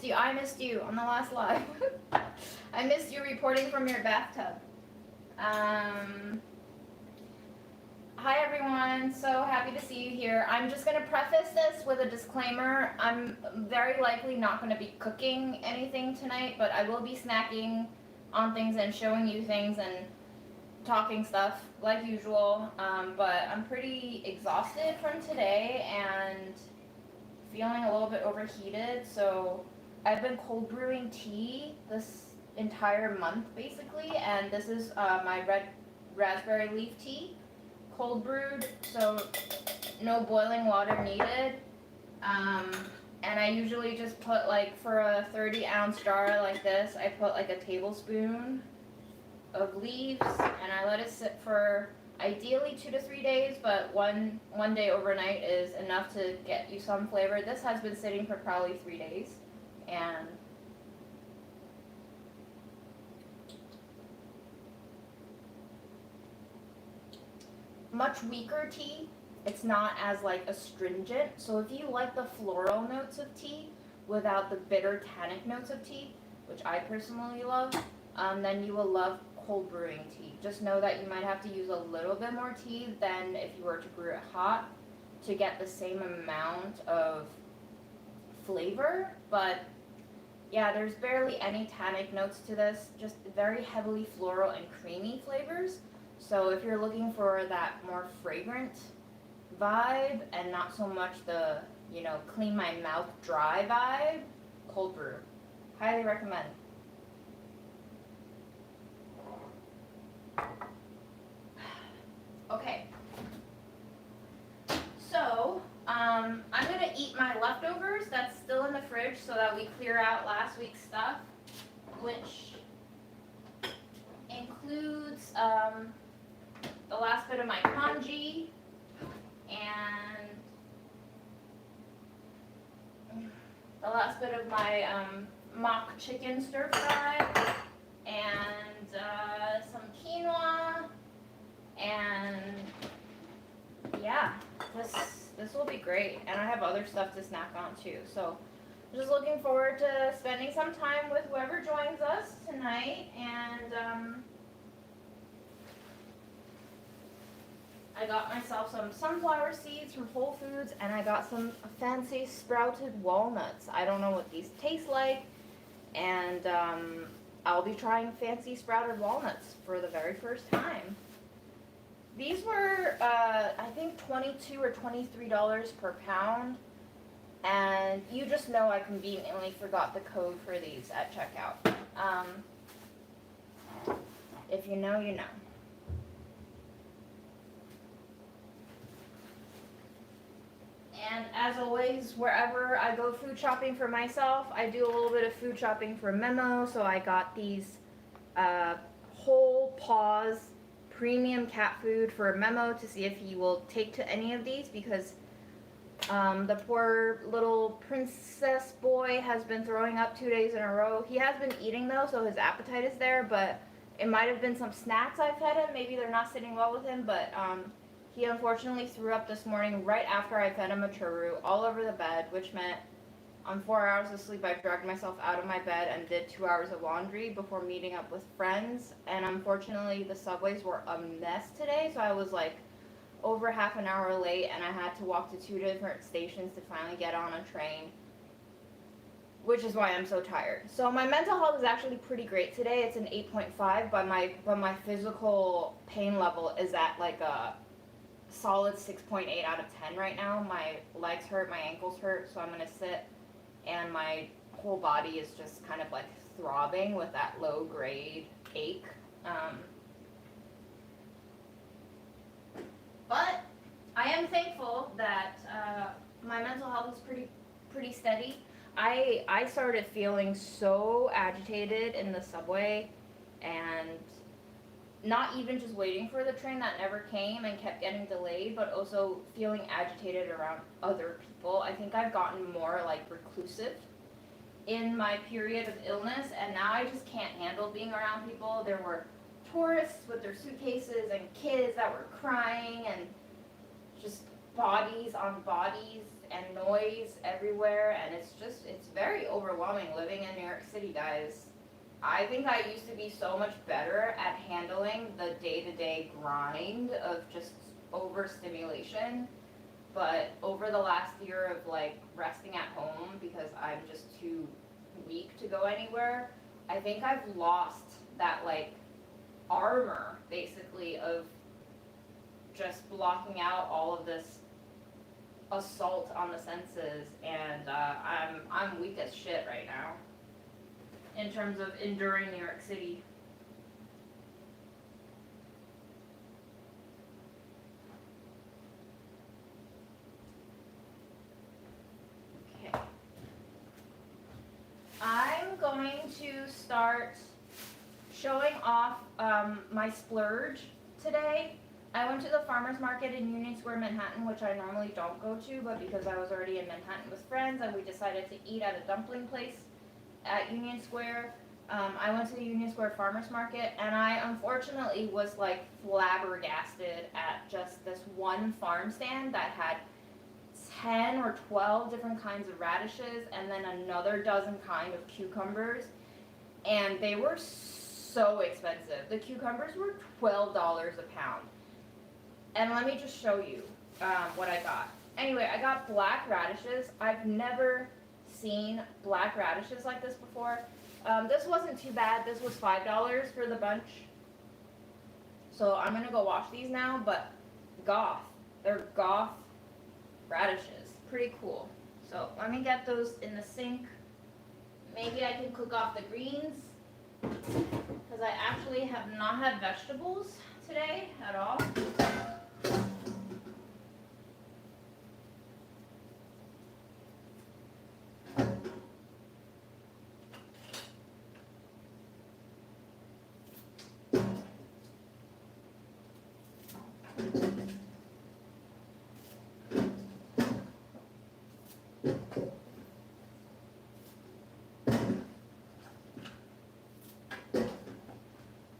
you. I missed you on the last live. I missed you reporting from your bathtub. Hi everyone, so happy to see you here. I'm just going to preface this with a disclaimer. I'm very likely not going to be cooking anything tonight, but I will be snacking on things and showing you things and talking stuff like usual. But I'm pretty exhausted from today and feeling a little bit overheated, so I've been cold brewing tea this entire month basically, and this is my red raspberry leaf tea. Cold brewed, so no boiling water needed. And I usually just put, like, for a 30-ounce jar like this, I put like a tablespoon of leaves, and I let it sit for ideally 2 to 3 days, but one day overnight is enough to get you some flavor. This has been sitting for probably 3 days, and much weaker tea. It's not as like astringent. So if you like the floral notes of tea without the bitter tannic notes of tea, which I personally love, then you will love cold brewing tea. Just know that you might have to use a little bit more tea than if you were to brew it hot to get the same amount of flavor. But yeah, there's barely any tannic notes to this, just very heavily floral and creamy flavors. So if you're looking for that more fragrant vibe and not so much the, clean my mouth dry vibe, cold brew. Highly recommend. Okay. So, I'm gonna eat my leftovers that's still in the fridge so that we clear out last week's stuff, which includes, the last bit of my congee and the last bit of my mock chicken stir fry and some quinoa, and yeah, this will be great. And I have other stuff to snack on too. So I'm just looking forward to spending some time with whoever joins us tonight. And I got myself some sunflower seeds from Whole Foods, and I got some fancy sprouted walnuts. I don't know what these taste like, and I'll be trying fancy sprouted walnuts for the very first time. These were, I think, $22 or $23 per pound, and you just know I conveniently forgot the code for these at checkout. If you know, you know. And as always, wherever I go food shopping for myself, I do a little bit of food shopping for Memo. So I got these whole paws premium cat food for Memo to see if he will take to any of these, because the poor little princess boy has been throwing up 2 days in a row. He has been eating though, so his appetite is there, but it might have been some snacks I fed him. Maybe they're not sitting well with him, but he unfortunately threw up this morning right after I fed him a churro all over the bed, which meant on 4 hours of sleep I dragged myself out of my bed and did 2 hours of laundry before meeting up with friends. And unfortunately the subways were a mess today, so I was like over half an hour late, and I had to walk to 2 different stations to finally get on a train, which is why I'm so tired. So my mental health is actually pretty great today. It's an 8.5, but my physical pain level is at like a solid 6.8 out of 10 right now. My legs hurt, my ankles hurt, so I'm gonna sit, and my whole body is just kind of like throbbing with that low grade ache. But I am thankful that my mental health is pretty steady. I started feeling so agitated in the subway, and not even just waiting for the train that never came and kept getting delayed, but also feeling agitated around other people. I think I've gotten more like reclusive in my period of illness, and now I just can't handle being around people. There were tourists with their suitcases and kids that were crying, and just bodies on bodies and noise everywhere, and it's very overwhelming living in New York City, guys. I think I used to be so much better at handling the day-to-day grind of just overstimulation, but over the last year of like resting at home because I'm just too weak to go anywhere, I think I've lost that like armor basically of just blocking out all of this assault on the senses, and I'm weak as shit right now in terms of enduring New York City. Okay. I'm going to start showing off my splurge today. I went to the farmer's market in Union Square, Manhattan, which I normally don't go to, but because I was already in Manhattan with friends and we decided to eat at a dumpling place at Union Square, I went to the Union Square farmer's market, and I unfortunately was like flabbergasted at just this one farm stand that had 10 or 12 different kinds of radishes and then another dozen kind of cucumbers, and they were so expensive. The cucumbers were $12 a pound. And let me just show you what I got. Anyway, I got black radishes. I've never seen black radishes like this before. This wasn't too bad. This was $5 for the bunch. So I'm gonna go wash these now, but they're goth radishes. Pretty cool. So let me get those in the sink. Maybe I can cook off the greens, because I actually have not had vegetables today at all.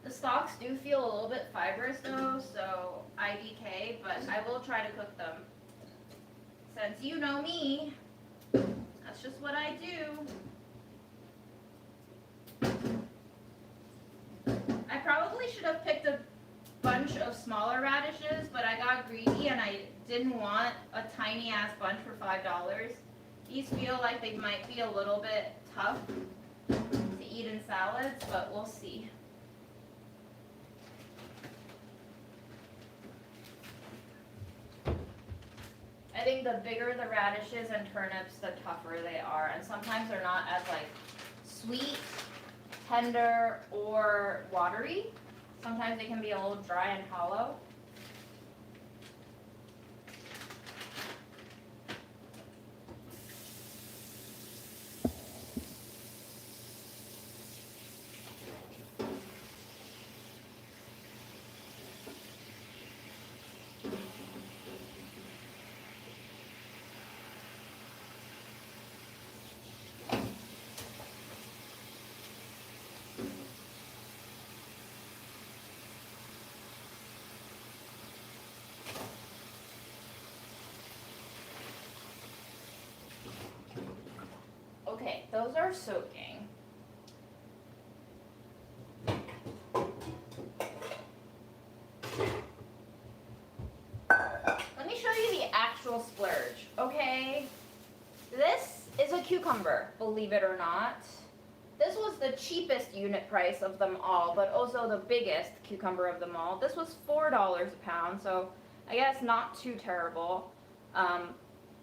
The stalks do feel a little bit fibrous though, so IDK, but I will try to cook them. Since you know me, that's just what I do. I probably should have picked a bunch of smaller radishes, but I got greedy and I didn't want a tiny ass bunch for $5. These feel like they might be a little bit tough to eat in salads, but we'll see. I think the bigger the radishes and turnips, the tougher they are, and sometimes they're not as like sweet, tender, or watery. Sometimes they can be a little dry and hollow. Okay, those are soaking. Let me show you the actual splurge, okay? This is a cucumber, believe it or not. This was the cheapest unit price of them all, but also the biggest cucumber of them all. This was $4 a pound, so I guess not too terrible.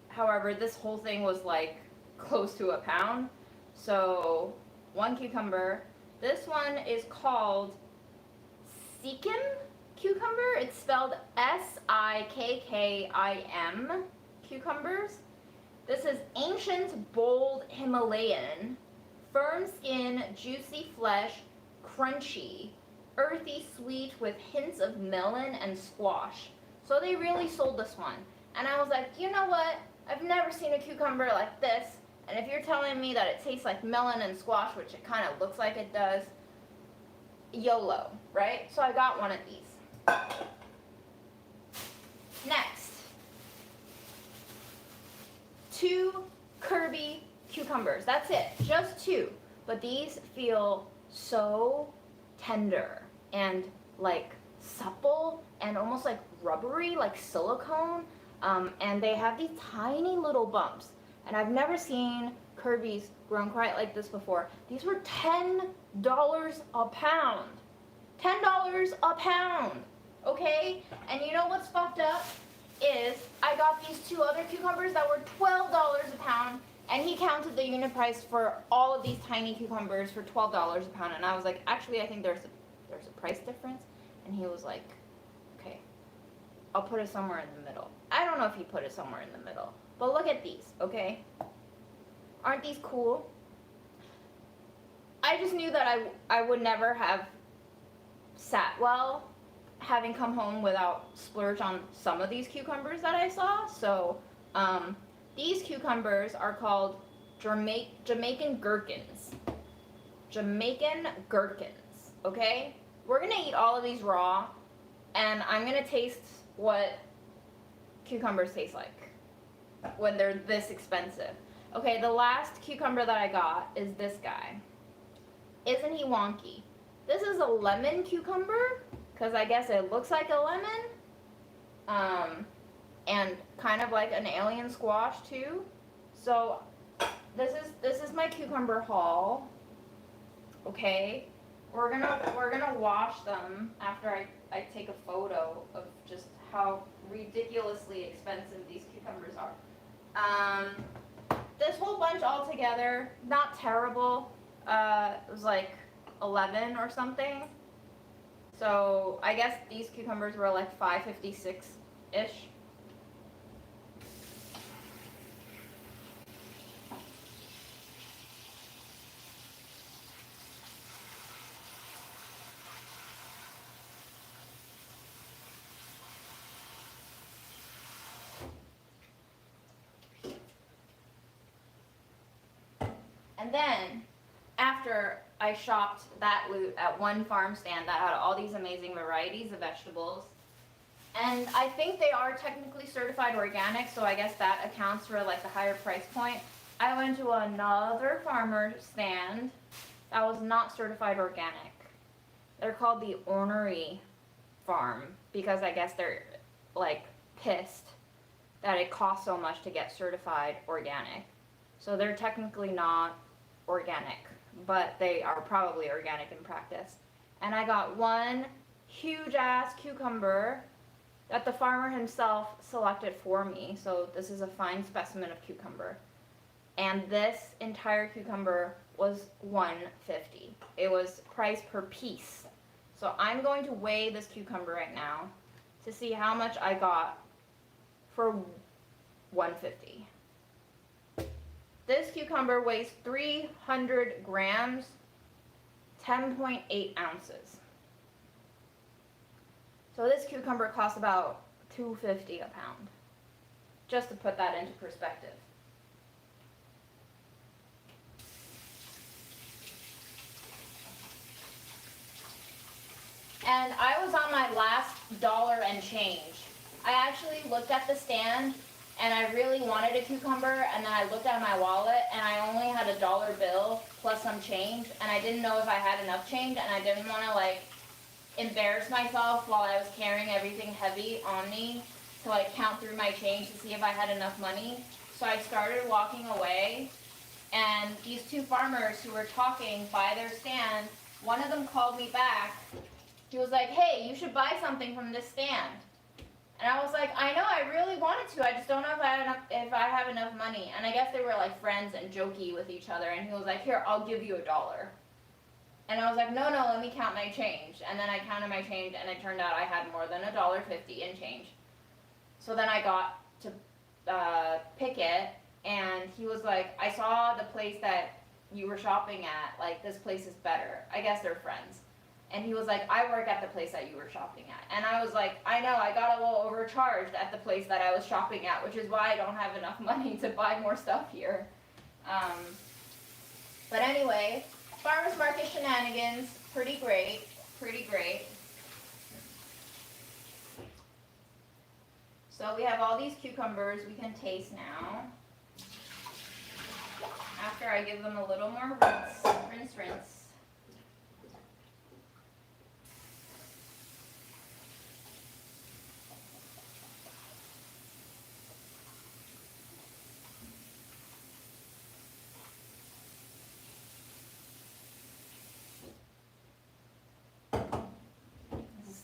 However, this whole thing was like close to a pound. So one cucumber. This one is called Sikkim cucumber. It's spelled Sikkim cucumbers. This is ancient, bold Himalayan, firm skin, juicy flesh, crunchy, earthy sweet with hints of melon and squash. So they really sold this one. And I was like, you know what? I've never seen a cucumber like this. And if you're telling me that it tastes like melon and squash, which it kind of looks like it does, YOLO, right? So I got one of these. Next, 2 Kirby cucumbers. That's it, just 2. But these feel so tender and like supple and almost like rubbery, like silicone. And they have these tiny little bumps. And I've never seen Kirby's grown quite like this before. These were $10 a pound. $10 a pound, okay? And you know what's fucked up is I got these 2 other cucumbers that were $12 a pound, and he counted the unit price for all of these tiny cucumbers for $12 a pound. And I was like, actually, I think there's a price difference. And he was like, okay, I'll put it somewhere in the middle. I don't know if he put it somewhere in the middle, but look at these, okay? Aren't these cool? I just knew that I would never have sat well having come home without splurge on some of these cucumbers that I saw. So these cucumbers are called Jamaican gherkins. Jamaican gherkins, okay? We're gonna eat all of these raw, and I'm gonna taste what cucumbers taste like when they're this expensive. Okay, the last cucumber that I got is this guy. Isn't he wonky? This is a lemon cucumber, because I guess it looks like a lemon, and kind of like an alien squash too. So this is my cucumber haul. Okay, we're gonna wash them after I take a photo of just how ridiculously expensive these cucumbers are. This whole bunch all together, not terrible. It was like 11 or something. So I guess these cucumbers were like $5.56-ish. And then, after I shopped that loot at one farm stand that had all these amazing varieties of vegetables, and I think they are technically certified organic, so I guess that accounts for like the higher price point. I went to another farmer stand that was not certified organic. They're called the Ornery Farm because I guess they're like pissed that it costs so much to get certified organic. So they're technically not organic, but they are probably organic in practice. And I got one huge ass cucumber that the farmer himself selected for me. So this is a fine specimen of cucumber. And this entire cucumber was $1.50. It was price per piece. So I'm going to weigh this cucumber right now to see how much I got for $1.50. This cucumber weighs 300 grams, 10.8 ounces. So this cucumber costs about $2.50 a pound, just to put that into perspective. And I was on my last dollar and change. I actually looked at the stand and I really wanted a cucumber, and then I looked at my wallet and I only had a dollar bill plus some change, and I didn't know if I had enough change, and I didn't want to like embarrass myself while I was carrying everything heavy on me to like count through my change to see if I had enough money. So I started walking away, and these 2 farmers who were talking by their stand, one of them called me back. He was like, "Hey, you should buy something from this stand." And I was like, "I know, I really wanted to. I just don't know if I have enough money." And I guess they were like friends and jokey with each other. And he was like, "Here, I'll give you $1." And I was like, "No, let me count my change." And then I counted my change, and it turned out I had more than $1.50 in change. So then I got to pick it, and he was like, "I saw the place that you were shopping at. Like, this place is better." I guess they're friends. And he was like, "I work at the place that you were shopping at." And I was like, "I know, I got a little overcharged at the place that I was shopping at, which is why I don't have enough money to buy more stuff here." But anyway, farmers market shenanigans, pretty great, pretty great. So we have all these cucumbers we can taste now. after I give them a little more rinse, rinse.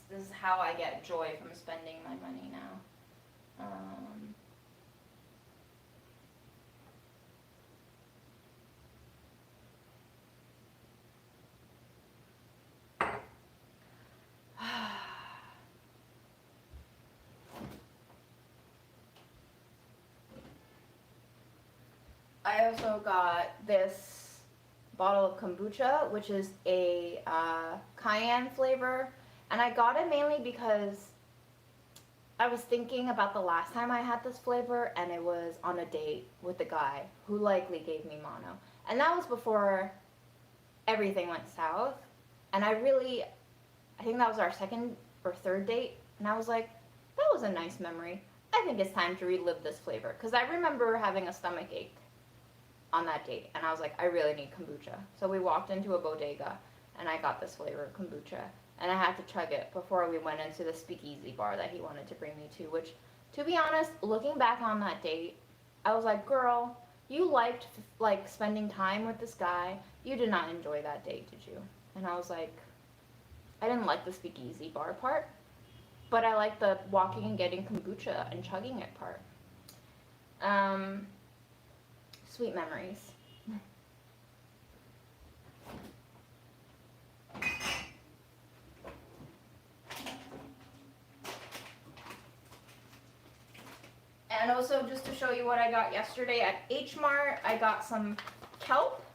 This is how I get joy from spending my money now. I also got this bottle of kombucha, which is a cayenne flavor. And I got it mainly because I was thinking about the last time I had this flavor, and it was on a date with a guy who likely gave me mono. And that was before everything went south. And I think that was our second or third date. And I was like, that was a nice memory. I think it's time to relive this flavor. Because I remember having a stomach ache on that date. And I was like, I really need kombucha. So we walked into a bodega, and I got this flavor of kombucha. And I had to chug it before we went into the speakeasy bar that he wanted to bring me to, which, to be honest, looking back on that date, I was like, girl, you liked, like, spending time with this guy. You did not enjoy that date, did you? And I was like, I didn't like the speakeasy bar part, but I liked the walking and getting kombucha and chugging it part. Sweet memories. And also, just to show you what I got yesterday at H Mart, I got some kelp.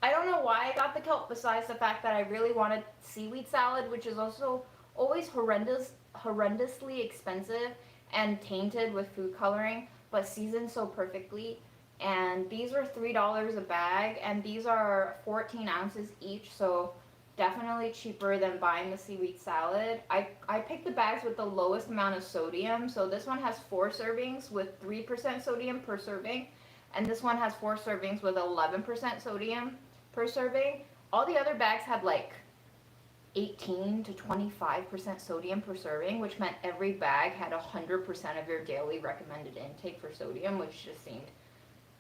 I don't know why I got the kelp, besides the fact that I really wanted seaweed salad, which is also always horrendously expensive and tainted with food coloring, but seasoned so perfectly. And these were $3 a bag, and these are 14 ounces each, so definitely cheaper than buying the seaweed salad. I picked the bags with the lowest amount of sodium. So this one has 4 servings with 3% sodium per serving. And this one has 4 servings with 11% sodium per serving. All the other bags had like 18 to 25% sodium per serving, which meant every bag had 100% of your daily recommended intake for sodium, which just seemed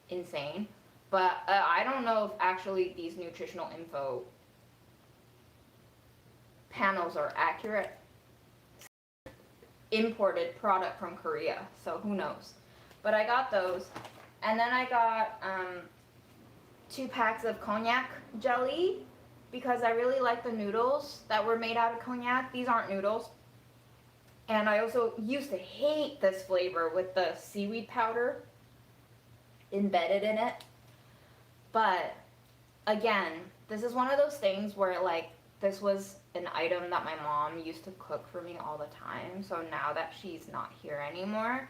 insane. But I don't know if actually these nutritional info panels are accurate. Imported product from Korea, so who knows. But I got those. And then I got 2 packs of cognac jelly, because I really like the noodles that were made out of cognac. These aren't noodles. And I also used to hate this flavor with the seaweed powder embedded in it. But again, this is one of those things where, like, this was an item that my mom used to cook for me all the time. So now that she's not here anymore,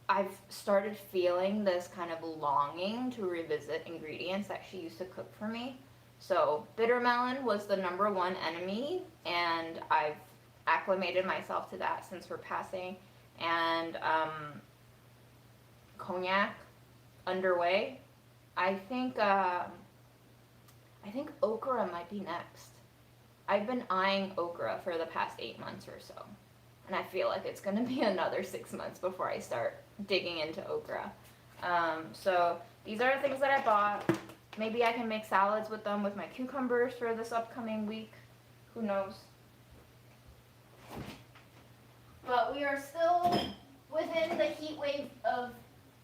I've started feeling this kind of longing to revisit ingredients that she used to cook for me. So bitter melon was the #1 enemy, and I've acclimated myself to that since her passing. And cognac underway. I think okra might be next. I've been eyeing okra for the past 8 months or so, and I feel like it's gonna be another 6 months before I start digging into okra. So these are the things that I bought. Maybe I can make salads with them with my cucumbers for this upcoming week. Who knows? But we are still within the heat wave of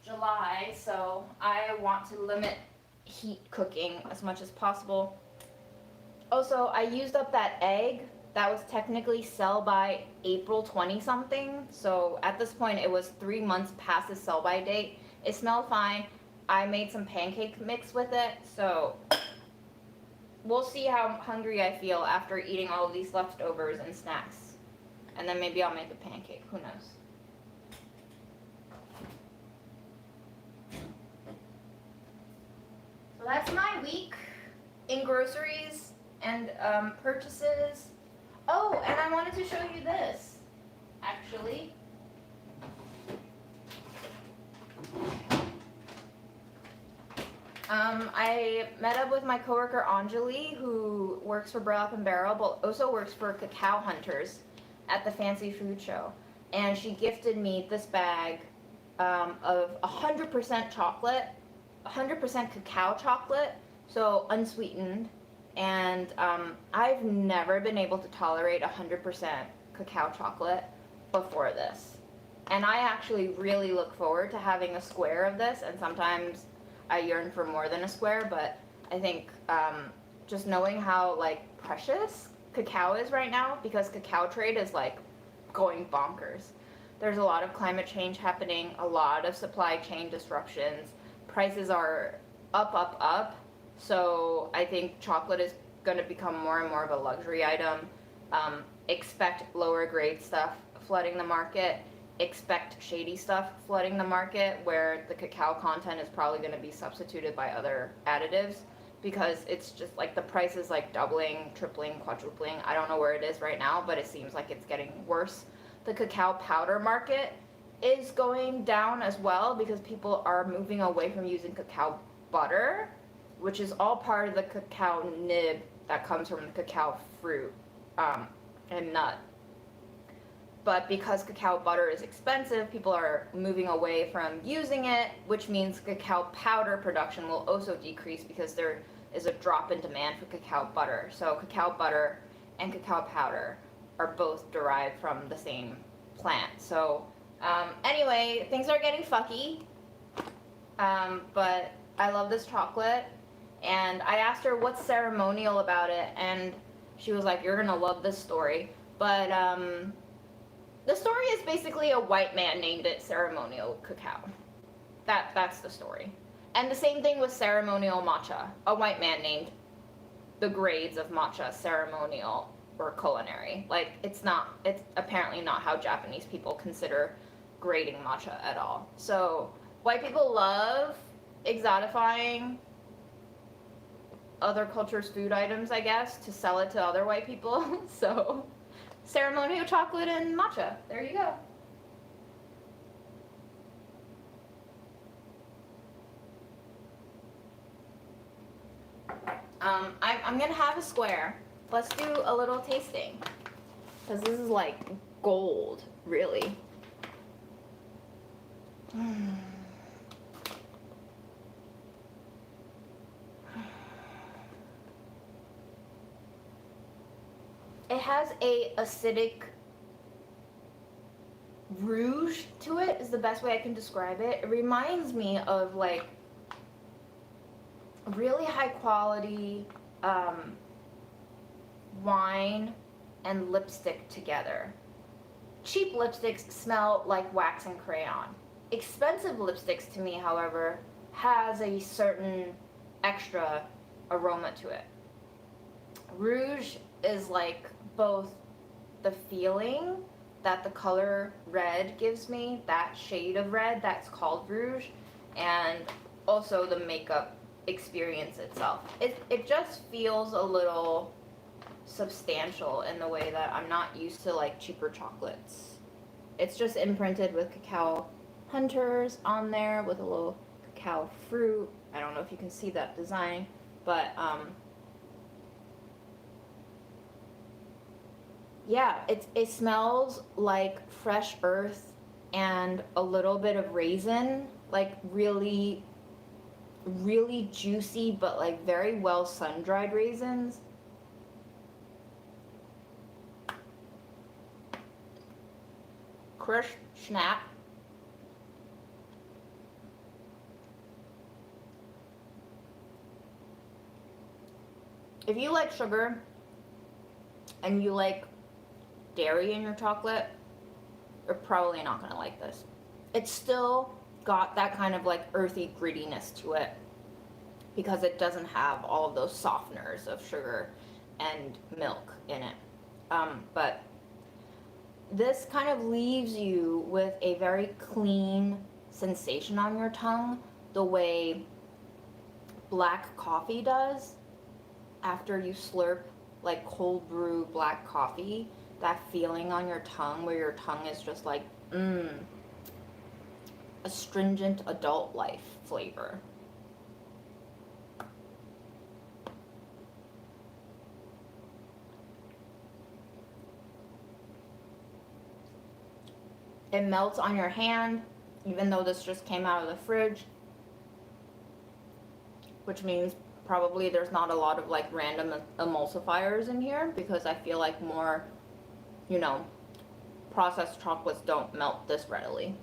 July, so I want to limit heat cooking as much as possible. Also, I used up that egg that was technically sell by April 20 something. So at this point, it was 3 months past the sell by date. It smelled fine. I made some pancake mix with it. So we'll see how hungry I feel after eating all of these leftovers and snacks. And then maybe I'll make a pancake. Who knows? So that's my week in groceries and purchases. Oh, and I wanted to show you this, actually. I met up with my coworker Anjali, who works for Burlap and Barrel, but also works for Cacao Hunters at the Fancy Food Show. And she gifted me this bag of 100% chocolate, 100% cacao chocolate, so unsweetened. And I've never been able to tolerate 100% cacao chocolate before this. And I actually really look forward to having a square of this, and sometimes I yearn for more than a square, but I think just knowing how like precious cacao is right now, because cacao trade is like going bonkers. There's a lot of climate change happening, a lot of supply chain disruptions. Prices are up. So I think chocolate is going to become more and more of a luxury item. Expect lower grade stuff flooding the market. Expect shady stuff flooding the market, where the cacao content is probably going to be substituted by other additives, because it's just like the price is like doubling, tripling, quadrupling. I don't know where it is right now, but it seems like it's getting worse. The cacao powder market is going down as well, because people are moving away from using cacao butter, which is all part of the cacao nib that comes from the cacao fruit and nut. But because cacao butter is expensive, people are moving away from using it, which means cacao powder production will also decrease, because there is a drop in demand for cacao butter. So cacao butter and cacao powder are both derived from the same plant. So anyway, things are getting fucky, but I love this chocolate. And I asked her what's ceremonial about it, and she was like, you're gonna love this story. But the story is basically a white man named it ceremonial cacao. That's the story. And the same thing with ceremonial matcha. A white man named the grades of matcha ceremonial or culinary. Like, it's apparently not how Japanese people consider grading matcha at all. So white people love exotifying other cultures' food items, I guess, to sell it to other white people. So ceremonial chocolate and matcha. There you go. I'm gonna have a square. Let's do a little tasting, because this is like gold, really. It has a acidic rouge to it, is the best way I can describe it. It reminds me of like really high quality wine and lipstick together. Cheap lipsticks smell like wax and crayon. Expensive lipsticks, to me, however, has a certain extra aroma to it. Rouge is like both the feeling that the color red gives me, that shade of red that's called rouge, and also the makeup experience itself. It just feels a little substantial in the way that I'm not used to like cheaper chocolates. It's just imprinted with Cacao Hunters on there with a little cacao fruit. I don't know if you can see that design, but yeah, it smells like fresh earth and a little bit of raisin, like really juicy but like very well sun-dried raisins. Crush snap. If you like sugar and you like dairy in your chocolate, you're probably not gonna like this. It's still got that kind of like earthy grittiness to it, because it doesn't have all of those softeners of sugar and milk in it. But this kind of leaves you with a very clean sensation on your tongue, the way black coffee does after you slurp like cold brew black coffee. That feeling on your tongue where your tongue is just like, astringent adult life flavor. It melts on your hand, even though this just came out of the fridge, which means probably there's not a lot of like random emulsifiers in here, because I feel like more, you know, processed chocolates don't melt this readily.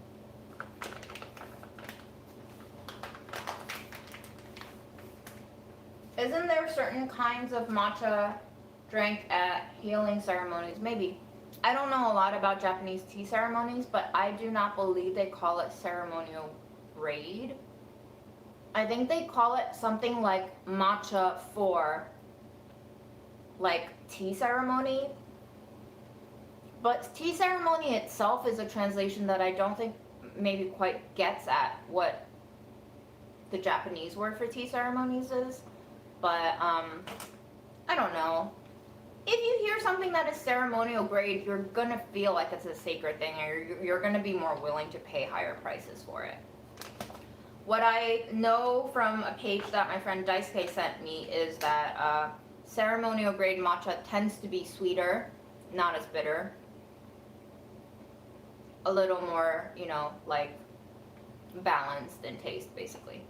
Isn't there certain kinds of matcha drank at healing ceremonies? Maybe. I don't know a lot about Japanese tea ceremonies, but I do not believe they call it ceremonial grade. I think they call it something like matcha for like tea ceremony. But tea ceremony itself is a translation that I don't think maybe quite gets at what the Japanese word for tea ceremonies is. But I don't know. If you hear something that is ceremonial grade, you're gonna feel like it's a sacred thing, and you're gonna be more willing to pay higher prices for it. What I know from a page that my friend Daisuke sent me is that ceremonial grade matcha tends to be sweeter, not as bitter. A little more, you know, like balanced in taste, basically.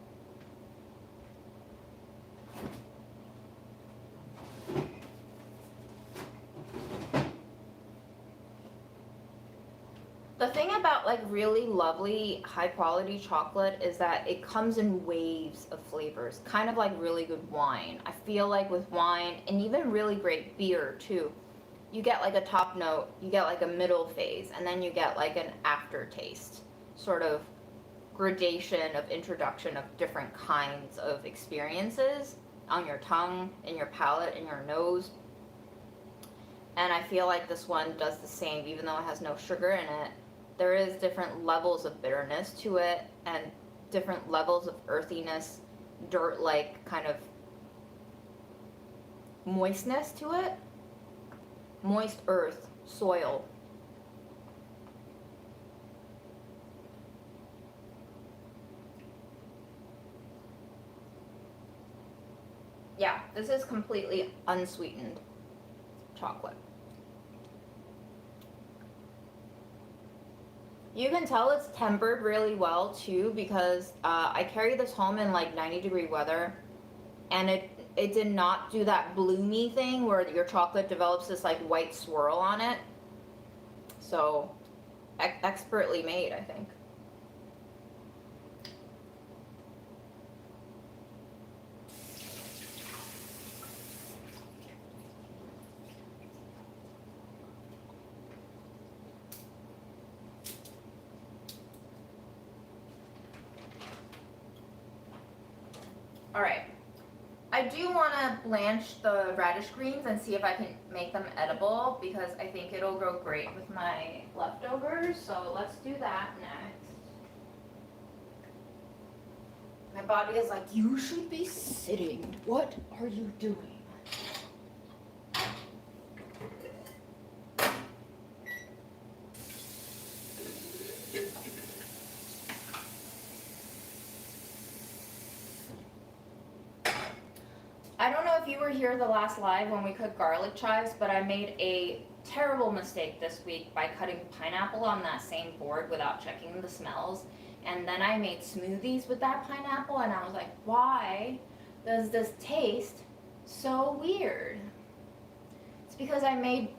The thing about like really lovely high quality chocolate is that it comes in waves of flavors, kind of like really good wine. I feel like with wine, and even really great beer too, you get like a top note, you get like a middle phase, and then you get like an aftertaste, sort of gradation of introduction of different kinds of experiences on your tongue, in your palate, in your nose. And I feel like this one does the same, even though it has no sugar in it. There is different levels of bitterness to it, and different levels of earthiness, dirt-like kind of moistness to it. Moist earth, soil. Yeah, this is completely unsweetened chocolate. You can tell it's tempered really well too, because I carry this home in like 90-degree weather, and it did not do that bloomy thing where your chocolate develops this like white swirl on it. So expertly made, I think. All right, I do want to blanch the radish greens and see if I can make them edible, because I think it'll go great with my leftovers. So let's do that next. My body is like, you should be sitting. What are you doing? I don't know if you were here the last live when we cooked garlic chives, but I made a terrible mistake this week by cutting pineapple on that same board without checking the smells. And then I made smoothies with that pineapple, and I was like, why does this taste so weird? It's because I made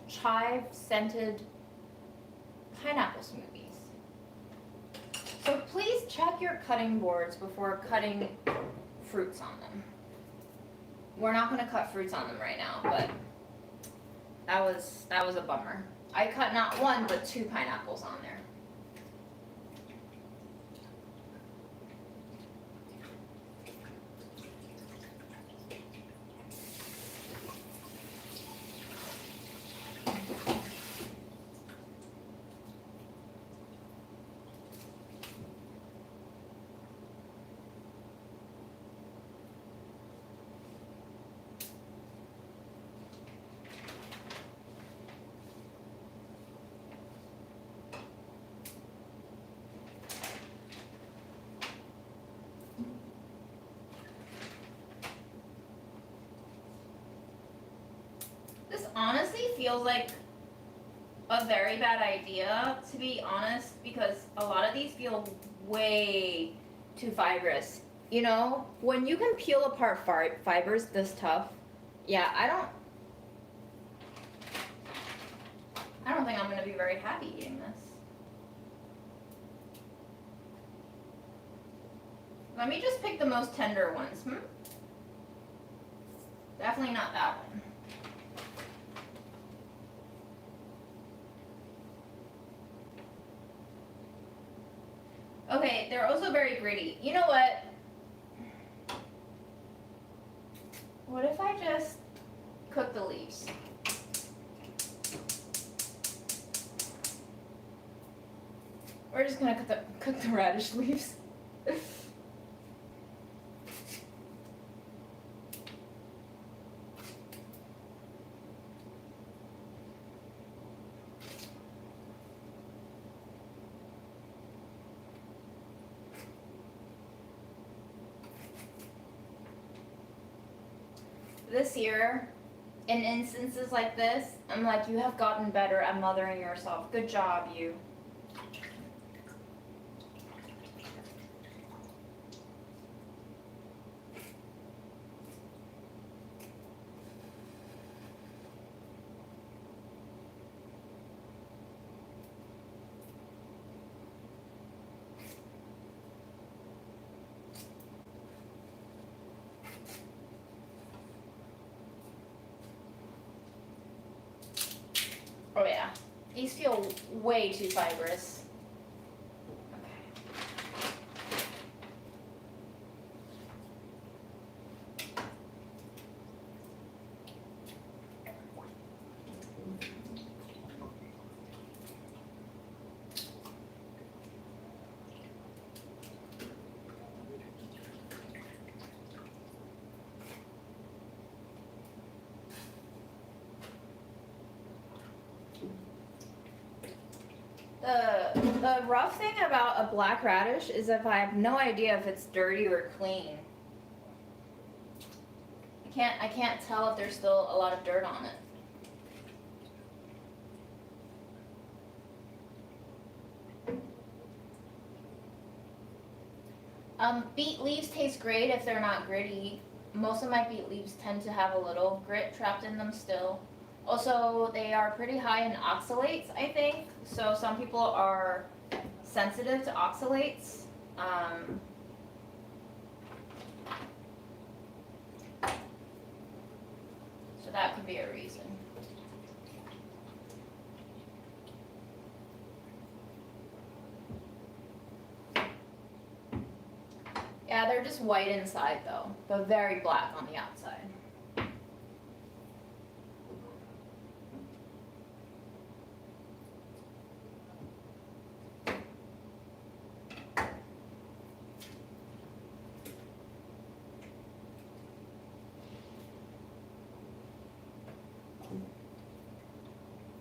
chive-scented pineapple smoothies. So please check your cutting boards before cutting fruits on them. We're not going to cut fruits on them right now, but that was a bummer. I cut not one, but 2 pineapples on there. This honestly feels like a very bad idea, to be honest, because a lot of these feel way too fibrous. You know, when you can peel apart fibers this tough, yeah, I don't think I'm gonna be very happy eating this. Let me just pick the most tender ones. Definitely not that one. Okay, they're also very gritty. You know what? What if I just cook the leaves? We're just gonna cook the radish leaves. This year, in instances like this, I'm like, you have gotten better at mothering yourself. Good job, you. Oh yeah, these feel way too fibrous. The rough thing about a black radish is if I have no idea if it's dirty or clean. I can't tell if there's still a lot of dirt on it. Beet leaves taste great if they're not gritty. Most of my beet leaves tend to have a little grit trapped in them still. Also, they are pretty high in oxalates, I think. So some people are sensitive to oxalates. So that could be a reason. Yeah, they're just white inside though, but very black on the outside.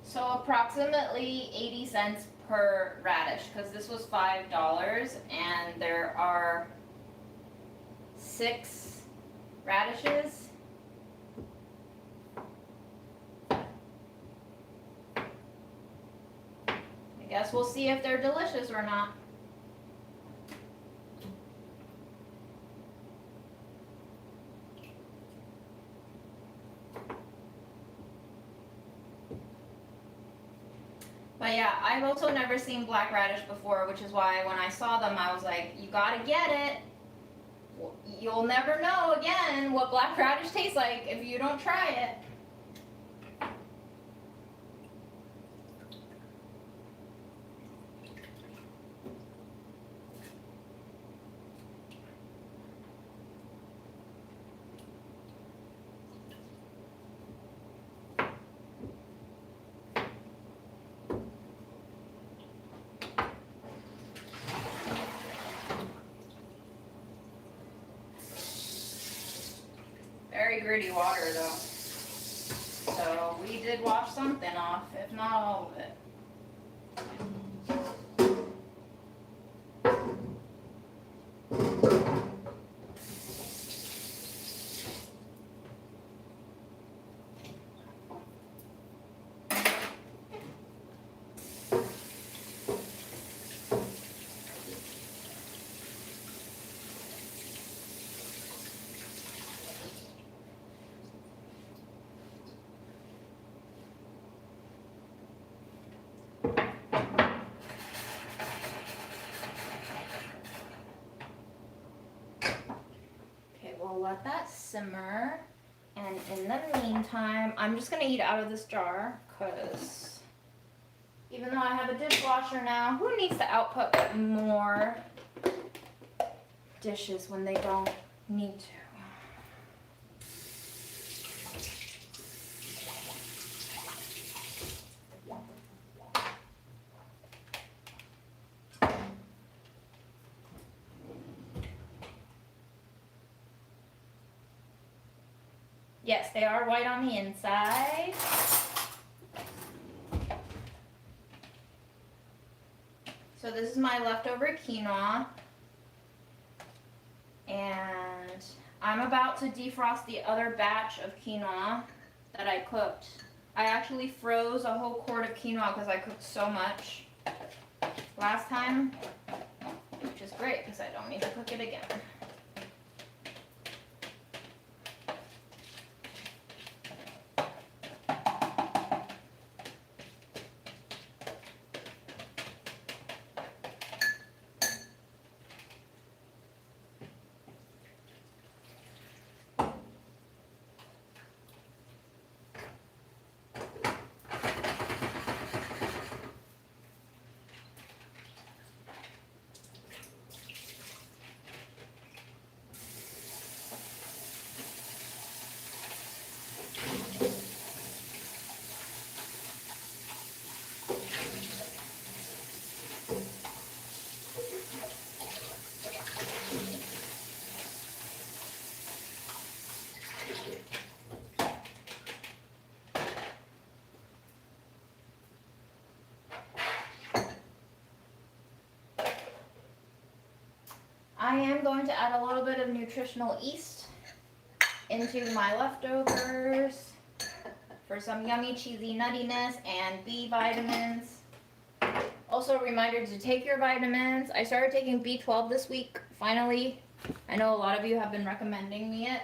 So approximately 80 cents per radish, because this was $5 and there are 6 radishes. I guess we'll see if they're delicious or not. But yeah, I've also never seen black radish before, which is why when I saw them, I was like, you gotta get it. You'll never know again what black radish tastes like if you don't try it. Very gritty water though. So we did wash something off, if not all of it. let that simmer. And in the meantime, I'm just gonna eat out of this jar because even though I have a dishwasher now, who needs to output more dishes when they don't need to? Yes, they are white on the inside. So this is my leftover quinoa. And I'm about to defrost the other batch of quinoa that I cooked. I actually froze a whole quart of quinoa because I cooked so much last time, which is great because I don't need to cook it again. I am going to add a little bit of nutritional yeast into my leftovers for some yummy cheesy nuttiness and B vitamins. Also a reminder to take your vitamins. I started taking B12 this week, finally. I know a lot of you have been recommending me it.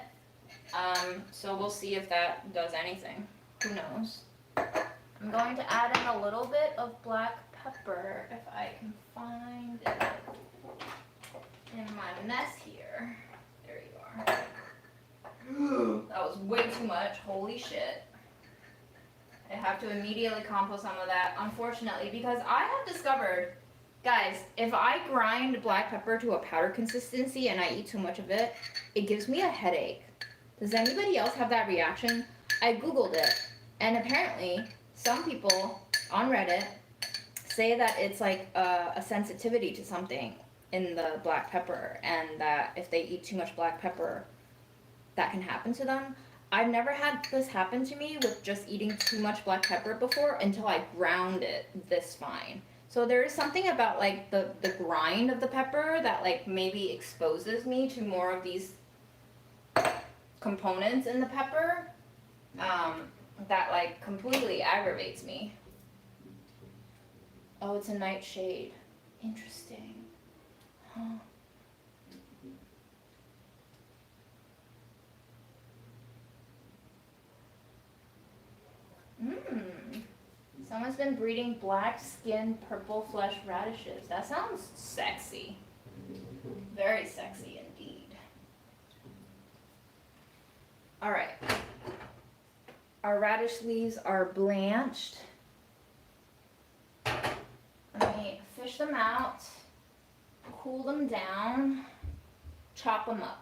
So we'll see if that does anything. Who knows? I'm going to add in a little bit of black pepper if I can find it in my mess here. There you are. That was way too much. Holy shit. I have to immediately compost some of that, unfortunately, because I have discovered, guys, if I grind black pepper to a powder consistency and I eat too much of it, it gives me a headache. Does anybody else have that reaction? I googled it, and apparently some people on Reddit say that it's like a sensitivity to something in the black pepper, and that if they eat too much black pepper, that can happen to them. I've never had this happen to me with just eating too much black pepper before until I ground it this fine. So there is something about like the grind of the pepper that like maybe exposes me to more of these components in the pepper that like completely aggravates me. Oh, it's a nightshade. Interesting. Huh. Someone's been breeding black skin, purple flesh radishes. That sounds sexy. Very sexy indeed. Alright. Our radish leaves are blanched. Let me fish them out, cool them down, chop them up.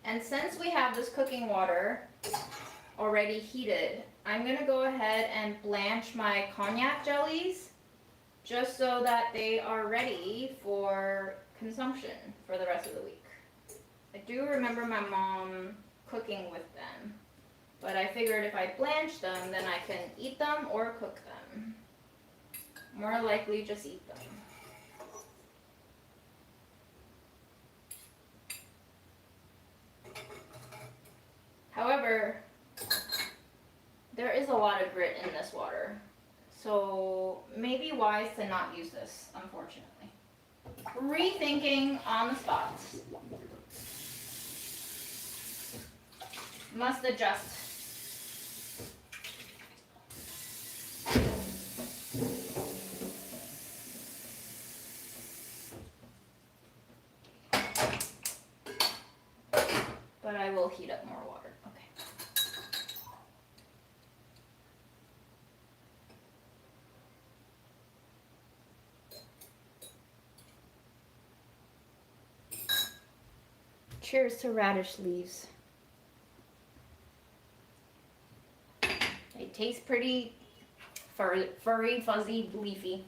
And since we have this cooking water already heated, I'm going to go ahead and blanch my cognac jellies just so that they are ready for consumption for the rest of the week. I do remember my mom cooking with them, but I figured if I blanch them, then I can eat them or cook them. More likely just eat them. However, there is a lot of grit in this water, so maybe wise to not use this, unfortunately. Rethinking on the spot. Must adjust. But I will heat up more water. Okay. Cheers to radish leaves. They taste pretty furry, fuzzy, leafy.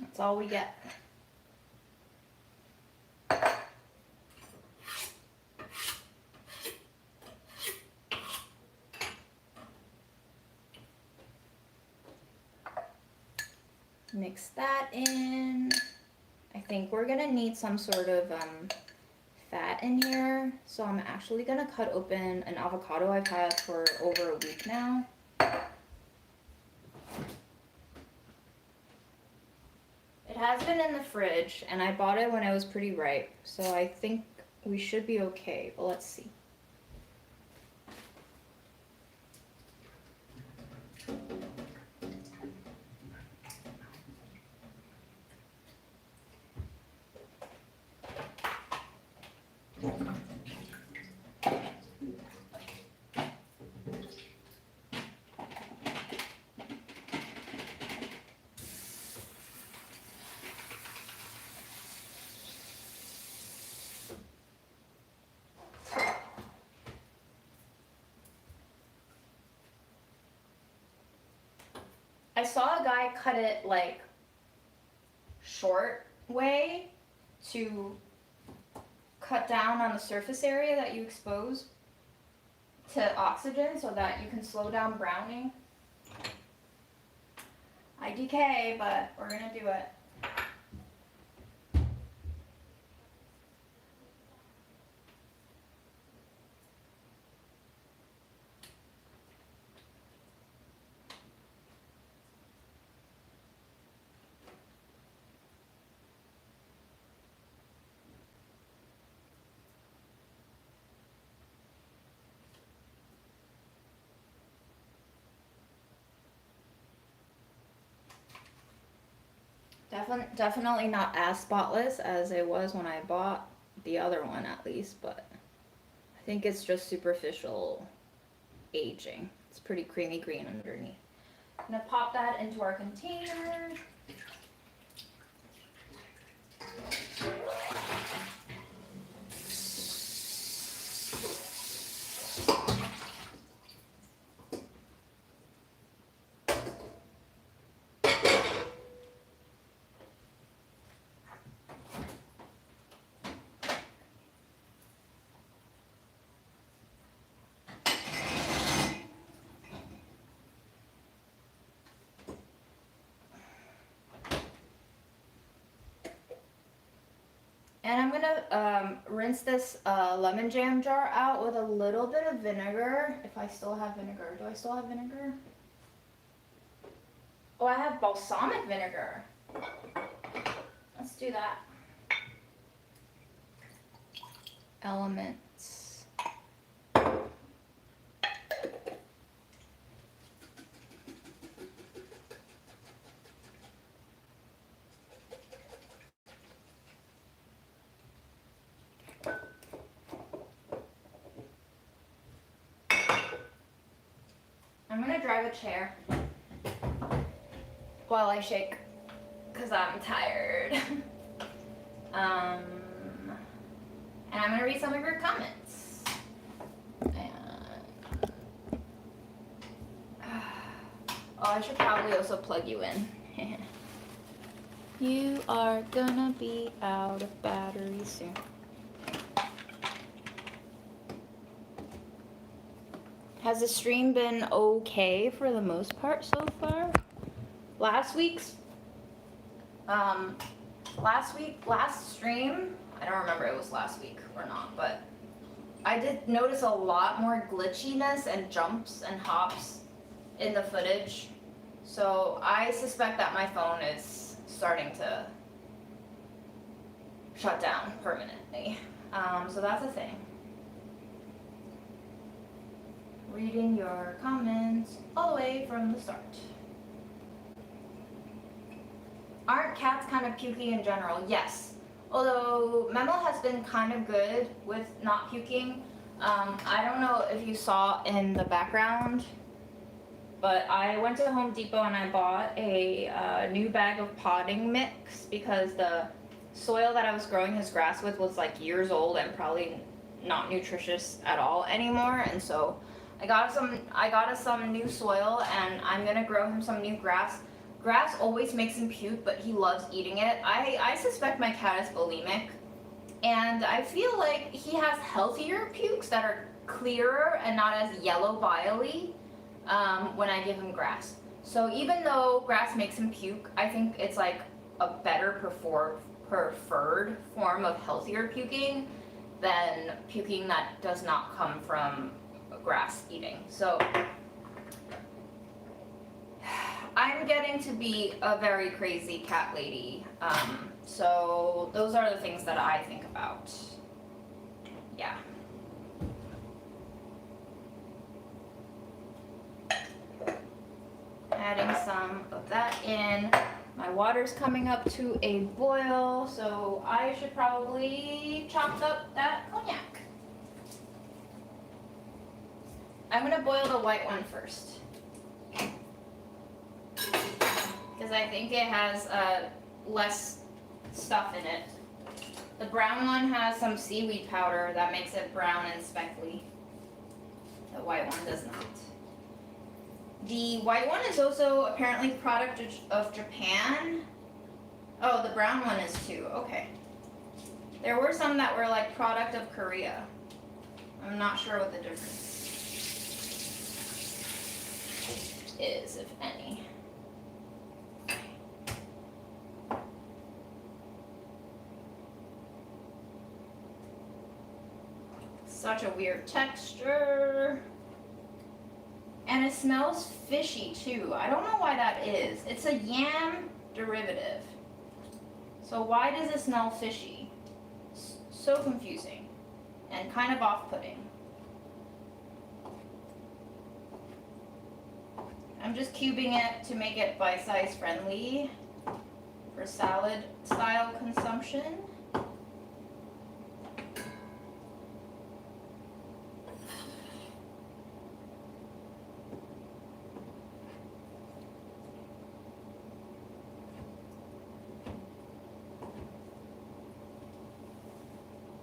That's all we get. Mix that in. I think we're gonna need some sort of fat in here. So I'm actually gonna cut open an avocado I've had for over a week now. It has been in the fridge and I bought it when it was pretty ripe. So I think we should be okay, but let's see. I saw a guy cut it like short way to cut down on the surface area that you expose to oxygen so that you can slow down browning. IDK, but we're gonna do it. Definitely not as spotless as it was when I bought the other one, at least, but I think it's just superficial aging. It's pretty creamy green underneath. I'm gonna pop that into our container. And I'm gonna rinse this lemon jam jar out with a little bit of vinegar. If I still have vinegar. Do I still have vinegar? Oh, I have balsamic vinegar. Let's do that. Elements. I'm gonna drive a chair while I shake, because I'm tired. And I'm gonna read some of your comments. And oh, I should probably also plug you in. You are gonna be out of battery soon. Has the stream been okay for the most part so far? Last stream, I don't remember if it was last week or not, but I did notice a lot more glitchiness and jumps and hops in the footage. So I suspect that my phone is starting to shut down permanently. So that's a thing. Reading your comments all the way from the start. Aren't cats kind of pukey in general? Yes. Although Memo has been kind of good with not puking. I don't know if you saw in the background, but I went to Home Depot and I bought a new bag of potting mix because the soil that I was growing his grass with was like years old and probably not nutritious at all anymore. And so I got us some new soil and I'm gonna grow him some new grass. Grass always makes him puke, but he loves eating it. I suspect my cat is bulimic, and I feel like he has healthier pukes that are clearer and not as yellow bile-y when I give him grass. So even though grass makes him puke, I think it's like a better preferred form of healthier puking than puking that does not come from grass eating. So I'm getting to be a very crazy cat lady. So those are the things that I think about. Yeah. Adding some of that in. My water's coming up to a boil, so I should probably chop up that cognac. I'm gonna boil the white one first, because I think it has less stuff in it. The brown one has some seaweed powder that makes it brown and speckly. The white one does not. The white one is also apparently product of Japan. Oh, the brown one is too. Okay. There were some that were like product of Korea. I'm not sure what the difference is, if any. Such a weird texture. And it smells fishy too. I don't know why that is. It's a yam derivative. So why does it smell fishy? So confusing and kind of off-putting. I'm just cubing it to make it bite-size friendly for salad style consumption.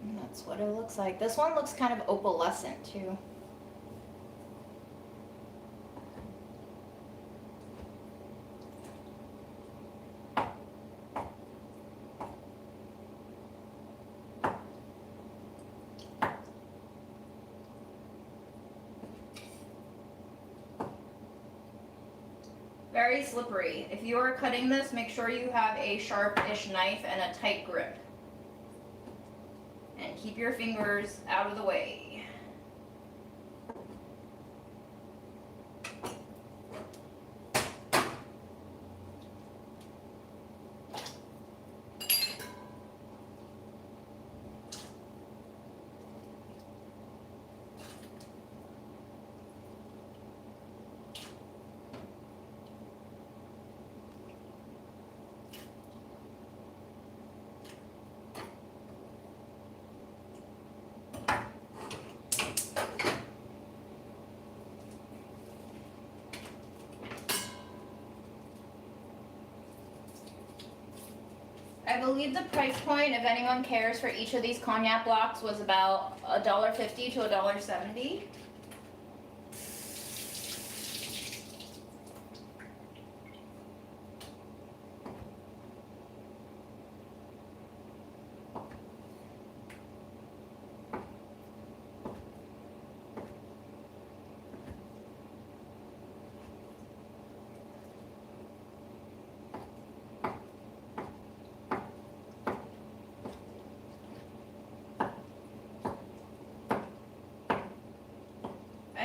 And that's what it looks like. This one looks kind of opalescent too. Very slippery. If you are cutting this, make sure you have a sharp-ish knife and a tight grip. And keep your fingers out of the way. I believe the price point, if anyone cares, for each of these cognac blocks was about $1.50 to $1.70.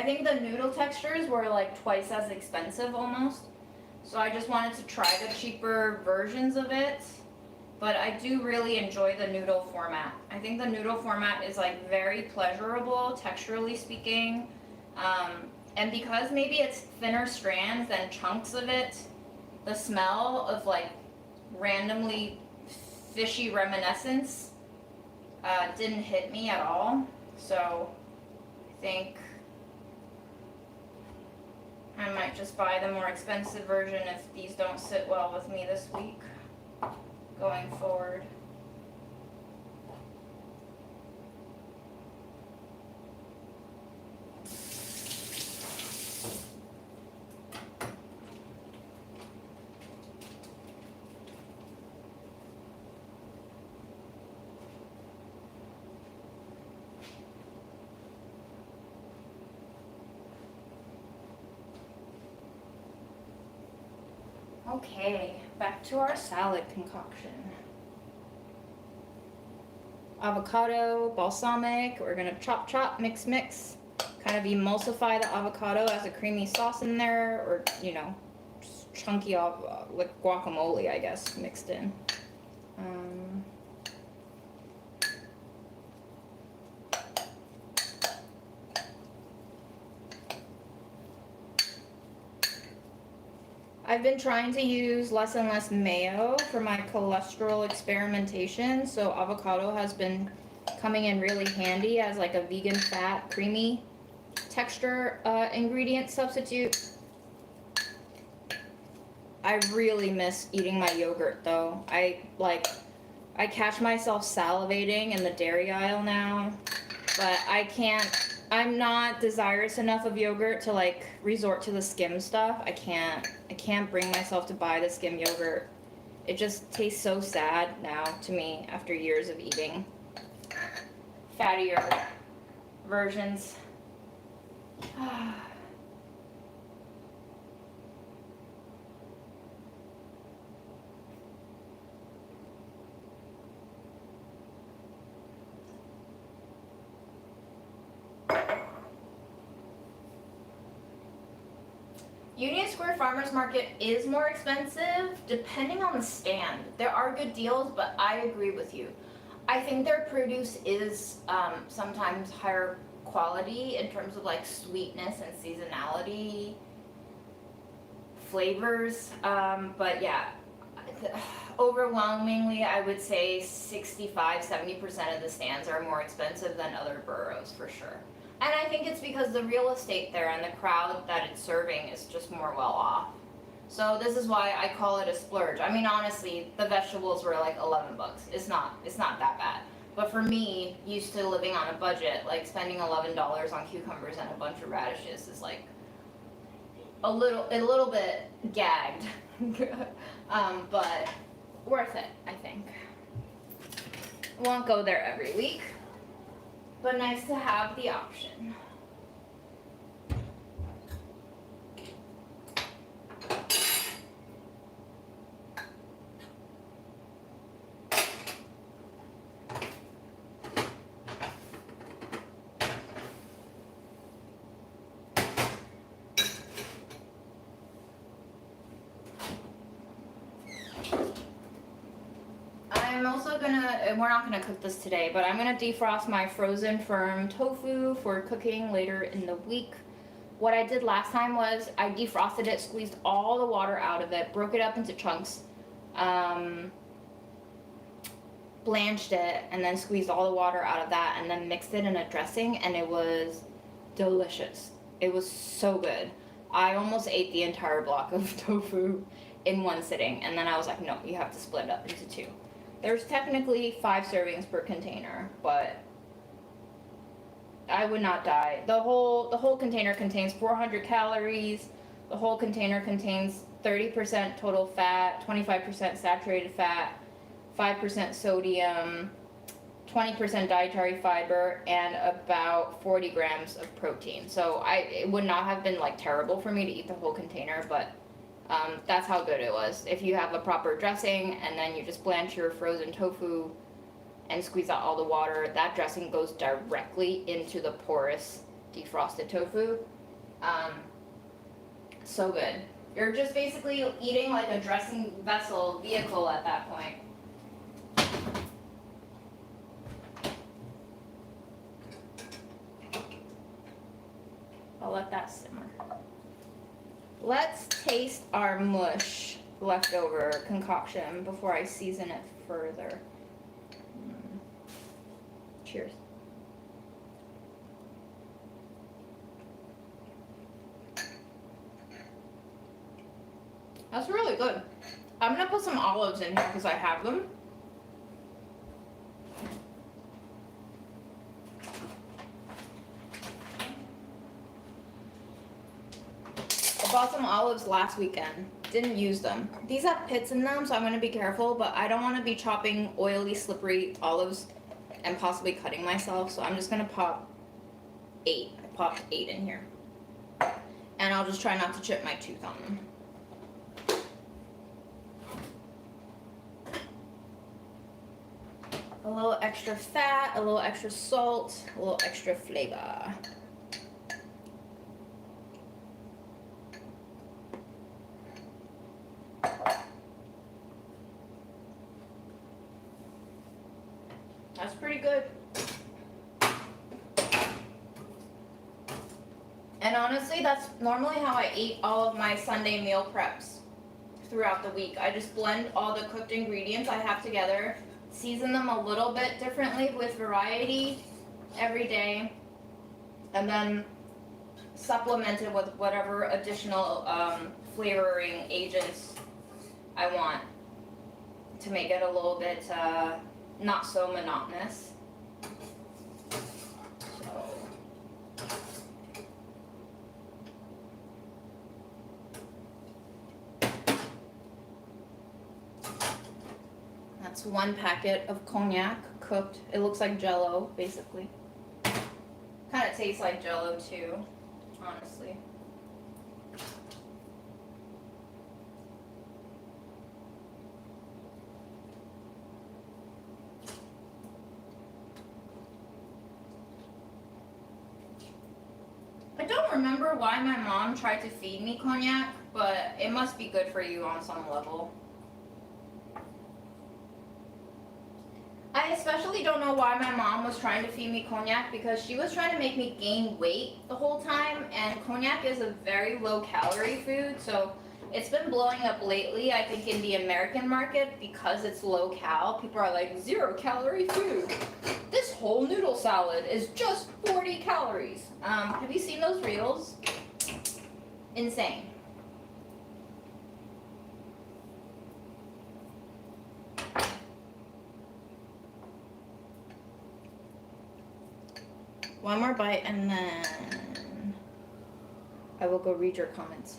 I think the noodle textures were like twice as expensive almost. So I just wanted to try the cheaper versions of it. But I do really enjoy the noodle format. I think the noodle format is like very pleasurable, texturally speaking. And because maybe it's thinner strands than chunks of it, the smell of like randomly fishy reminiscence didn't hit me at all. So I think I might just buy the more expensive version if these don't sit well with me this week going forward. Okay, back to our salad concoction. Avocado, balsamic, we're gonna chop, mix, kind of emulsify the avocado as a creamy sauce in there, or, you know, just chunky, like guacamole, I guess, mixed in. I've been trying to use less and less mayo for my cholesterol experimentation, so avocado has been coming in really handy as like a vegan fat, creamy texture ingredient substitute. I really miss eating my yogurt though. I catch myself salivating in the dairy aisle now, but I'm not desirous enough of yogurt to like resort to the skim stuff. I can't bring myself to buy the skim yogurt. It just tastes so sad now to me after years of eating fattier versions. Union Square Farmers Market is more expensive depending on the stand. There are good deals, but I agree with you. I think their produce is sometimes higher quality in terms of like sweetness and seasonality, flavors, but yeah, overwhelmingly I would say 65-70% of the stands are more expensive than other boroughs for sure. And I think it's because the real estate there and the crowd that it's serving is just more well off. So this is why I call it a splurge. I mean, honestly, the vegetables were like $11. It's not that bad. But for me, used to living on a budget, like spending $11 on cucumbers and a bunch of radishes is like a little bit gagged. But worth it, I think. Won't go there every week, but nice to have the option. I'm also we're not gonna cook this today, but I'm gonna defrost my frozen firm tofu for cooking later in the week. What I did last time was I defrosted it, squeezed all the water out of it, broke it up into chunks, blanched it, and then squeezed all the water out of that, and then mixed it in a dressing, and it was delicious. It was so good. I almost ate the entire block of tofu in one sitting, and then I was like, no, you have to split it up into two. There's technically 5 servings per container, but I would not die. The whole container contains 400 calories. The whole container contains 30% total fat, 25% saturated fat, 5% sodium, 20% dietary fiber, and about 40 grams of protein. So it would not have been like terrible for me to eat the whole container, but that's how good it was. If you have a proper dressing and then you just blanch your frozen tofu and squeeze out all the water, that dressing goes directly into the porous defrosted tofu. So good. You're just basically eating like a dressing vessel vehicle at that point. I'll let that simmer. Let's taste our mush leftover concoction before I season it further. Cheers. That's really good. I'm gonna put some olives in here because I have them. I bought some olives last weekend. Didn't use them. These have pits in them, so I'm gonna be careful, but I don't wanna be chopping oily, slippery olives and possibly cutting myself, so I'm just gonna pop 8. I popped 8 in here. And I'll just try not to chip my tooth on them. A little extra fat, a little extra salt, a little extra flavor. That's pretty good. And honestly, that's normally how I eat all of my Sunday meal preps throughout the week. I just blend all the cooked ingredients I have together, season them a little bit differently with variety every day, and then supplement it with whatever additional flavoring agents I want to make it a little bit not so monotonous. That's 1 packet of cognac cooked. It looks like Jell-O, basically. Kind of tastes like Jell-O too, honestly. I don't remember why my mom tried to feed me cognac, but it must be good for you on some level. I especially don't know why my mom was trying to feed me cognac, because she was trying to make me gain weight the whole time, and cognac is a very low calorie food, so it's been blowing up lately, I think, in the American market because it's low cal. People are like, 0 calorie food. This whole noodle salad is just 40 calories. Have you seen those reels? Insane. One more bite and then I will go read your comments.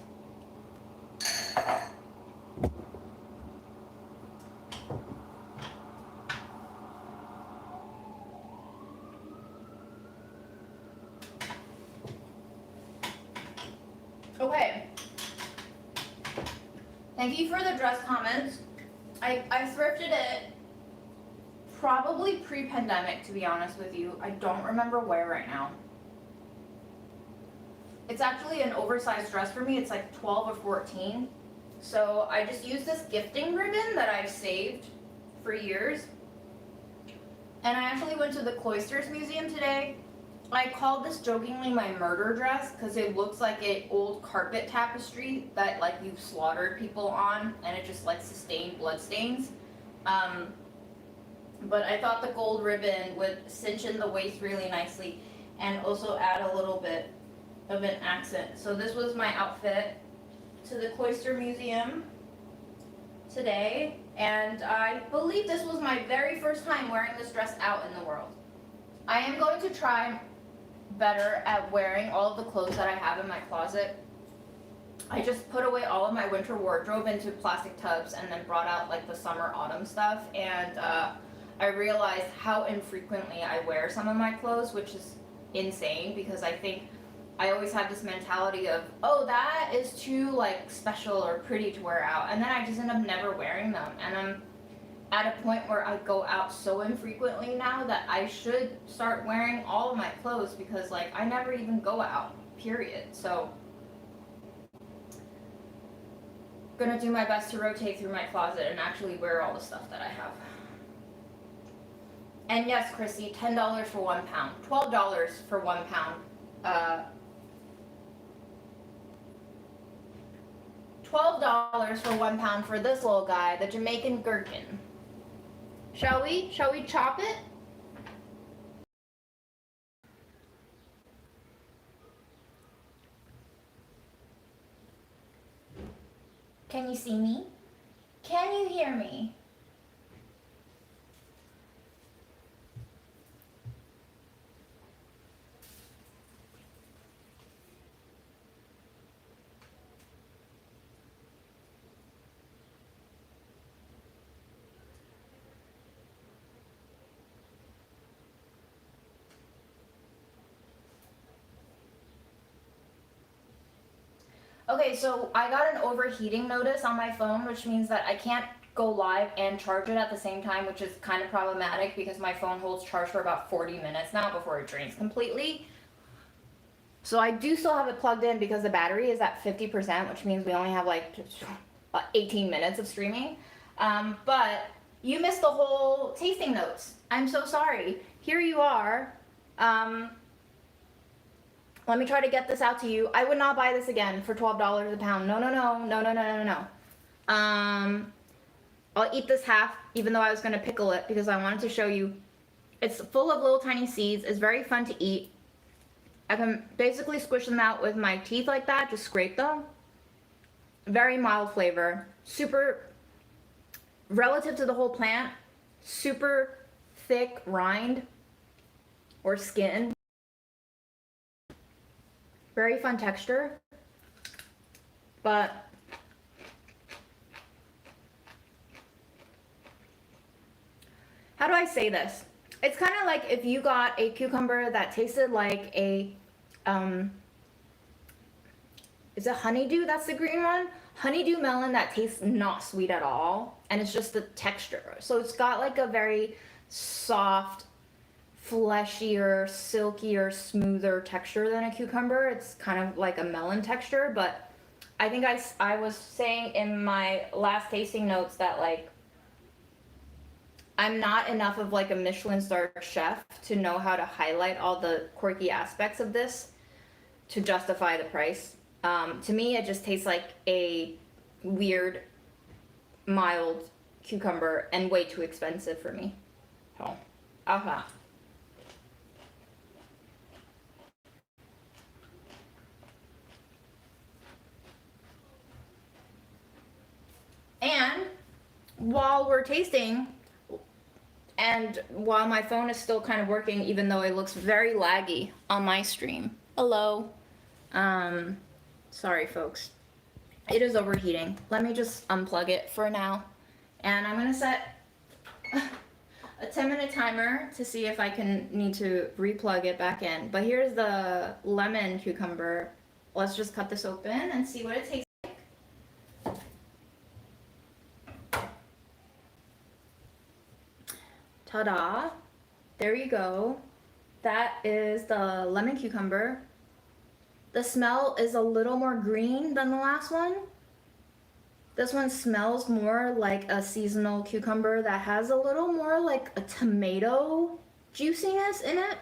Okay. Thank you for the dress comments. I thrifted it probably pre-pandemic, to be honest with you. I don't remember where right now. It's actually an oversized dress for me. It's like 12 or 14. So I just used this gifting ribbon that I've saved for years. And I actually went to the Cloisters Museum today. I called this jokingly my murder dress because it looks like an old carpet tapestry that like you've slaughtered people on, and it just like sustained blood stains. But I thought the gold ribbon would cinch in the waist really nicely and also add a little bit of an accent. So this was my outfit to the Cloister Museum today, and I believe this was my very first time wearing this dress out in the world. I am going to try better at wearing all of the clothes that I have in my closet. I just put away all of my winter wardrobe into plastic tubs and then brought out like the summer autumn stuff, and I realized how infrequently I wear some of my clothes, which is insane because I think I always have this mentality of, oh, that is too like special or pretty to wear out, and then I just end up never wearing them. And I'm at a point where I go out so infrequently now that I should start wearing all of my clothes because like I never even go out. period. So gonna do my best to rotate through my closet and actually wear all the stuff that I have. And yes, Chrissy, $10 for 1 pound, $12 for 1 pound. $12 for 1 pound for this little guy, the Jamaican gherkin. Shall we? Shall we chop it? Can you see me? Can you hear me? Okay, so I got an overheating notice on my phone, which means that I can't go live and charge it at the same time, which is kind of problematic because my phone holds charge for about 40 minutes now before it drains completely. So I do still have it plugged in because the battery is at 50%, which means we only have like 18 minutes of streaming. But you missed the whole tasting notes. I'm so sorry. Here you are. Let me try to get this out to you. I would not buy this again for $12 a pound. No, no, no, no, no, no, no, no. I'll eat this half, even though I was gonna pickle it because I wanted to show you. It's full of little tiny seeds. It's very fun to eat. I can basically squish them out with my teeth like that, just scrape them. Very mild flavor. Super, relative to the whole plant, super thick rind or skin. Very fun texture, but how do I say this? It's kind of like if you got a cucumber that tasted like a, is it honeydew? That's the green one? Honeydew melon that tastes not sweet at all, and it's just the texture. So it's got like a very soft, fleshier, silkier, smoother texture than a cucumber. It's kind of like a melon texture, but I think I was saying in my last tasting notes that like I'm not enough of like a Michelin star chef to know how to highlight all the quirky aspects of this to justify the price. To me, it just tastes like a weird, mild cucumber and way too expensive for me. So, And while we're tasting, and while my phone is still kind of working, even though it looks very laggy on my stream. Hello. Sorry folks. It is overheating. Let me just unplug it for now. And I'm gonna set a 10-minute timer to see if I need to replug it back in. But here's the lemon cucumber. Let's just cut this open and see what it tastes like. Ta-da! There you go. That is the lemon cucumber. The smell is a little more green than the last one. This one smells more like a seasonal cucumber that has a little more like a tomato juiciness in it.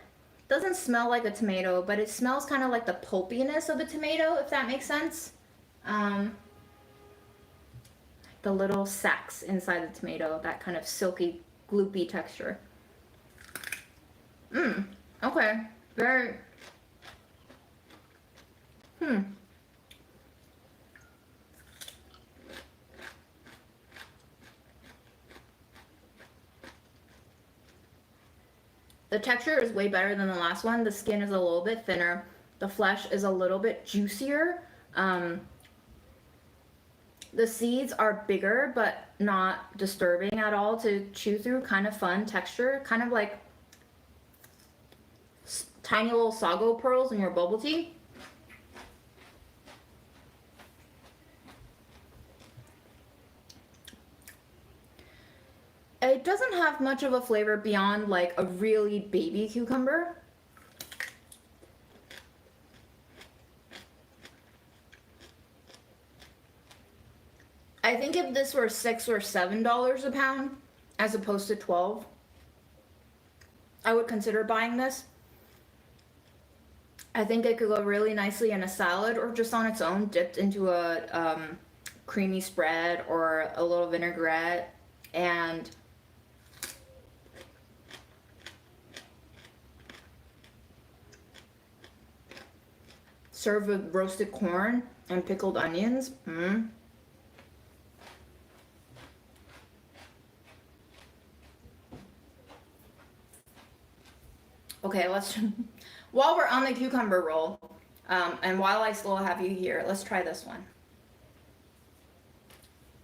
Doesn't smell like a tomato, but it smells kind of like the pulpiness of a tomato, if that makes sense. The little sacs inside the tomato, that kind of silky, gloopy texture. Okay. Very... The texture is way better than the last one. The skin is a little bit thinner. The flesh is a little bit juicier. The seeds are bigger, but not disturbing at all to chew through. Kind of fun texture. Kind of like tiny little sago pearls in your bubble tea. It doesn't have much of a flavor beyond like a really baby cucumber. I think if this were $6 or $7 a pound, as opposed to 12, I would consider buying this. I think it could go really nicely in a salad or just on its own, dipped into a creamy spread or a little vinaigrette, and served with roasted corn and pickled onions. Okay, let's, while we're on the cucumber roll, and while I still have you here, let's try this one.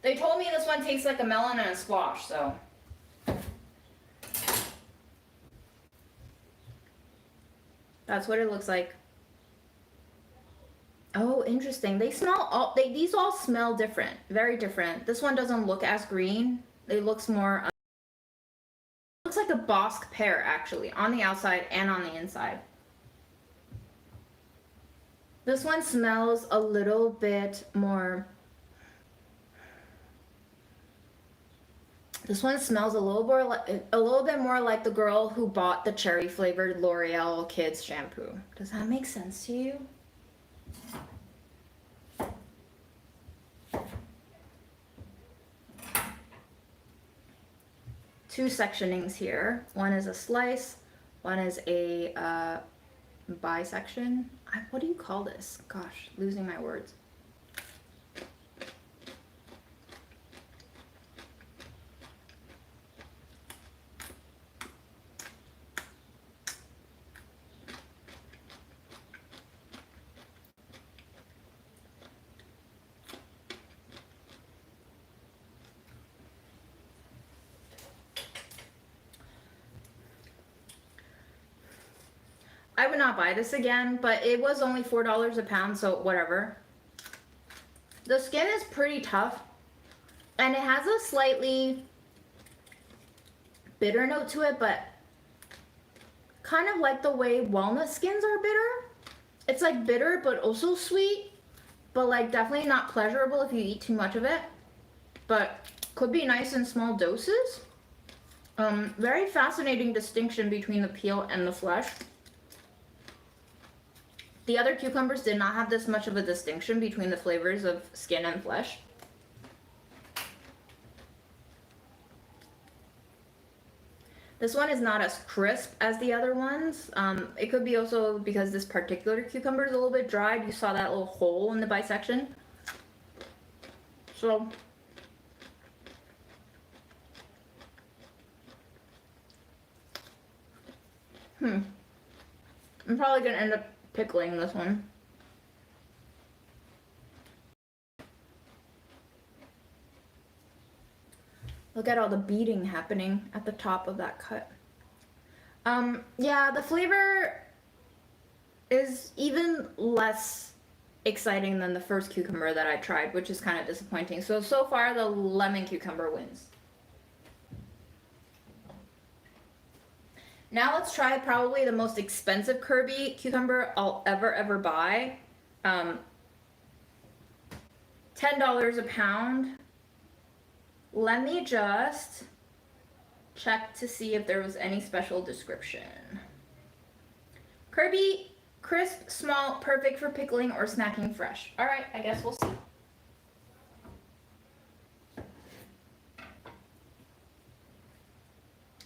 They told me this one tastes like a melon and a squash, so. That's what it looks like. Oh, interesting. They smell all, these all smell different, very different. This one doesn't look as green. It looks more, looks like a Bosque pear actually, on the outside and on the inside. This one smells a little bit more, this one smells a little bit more like the girl who bought the cherry flavored L'Oreal Kids shampoo. Does that make sense to you? Two sectionings here. One is a slice, one is a bisection. What do you call this? Gosh, losing my words. I would not buy this again, but it was only $4 a pound, so whatever. The skin is pretty tough, and it has a slightly bitter note to it, but kind of like the way walnut skins are bitter. It's like bitter, but also sweet, but like definitely not pleasurable if you eat too much of it, but could be nice in small doses. Very fascinating distinction between the peel and the flesh. The other cucumbers did not have this much of a distinction between the flavors of skin and flesh. This one is not as crisp as the other ones. It could be also because this particular cucumber is a little bit dried. You saw that little hole in the bisection. So, I'm probably gonna end up pickling this one. Look at all the beading happening at the top of that cut. Yeah, the flavor is even less exciting than the first cucumber that I tried, which is kind of disappointing. So far the lemon cucumber wins. Now let's try probably the most expensive Kirby cucumber I'll ever buy. $10 a pound. Let me just check to see if there was any special description. Kirby, crisp, small, perfect for pickling or snacking fresh. All right, I guess we'll see.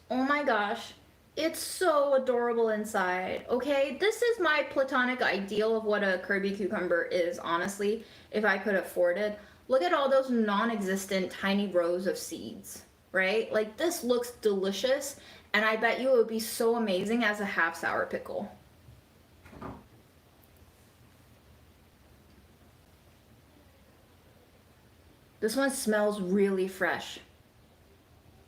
Oh my gosh. It's so adorable inside, okay? This is my platonic ideal of what a Kirby cucumber is, honestly, if I could afford it. Look at all those non-existent tiny rows of seeds, right? Like, this looks delicious, and I bet you it would be so amazing as a half sour pickle. This one smells really fresh.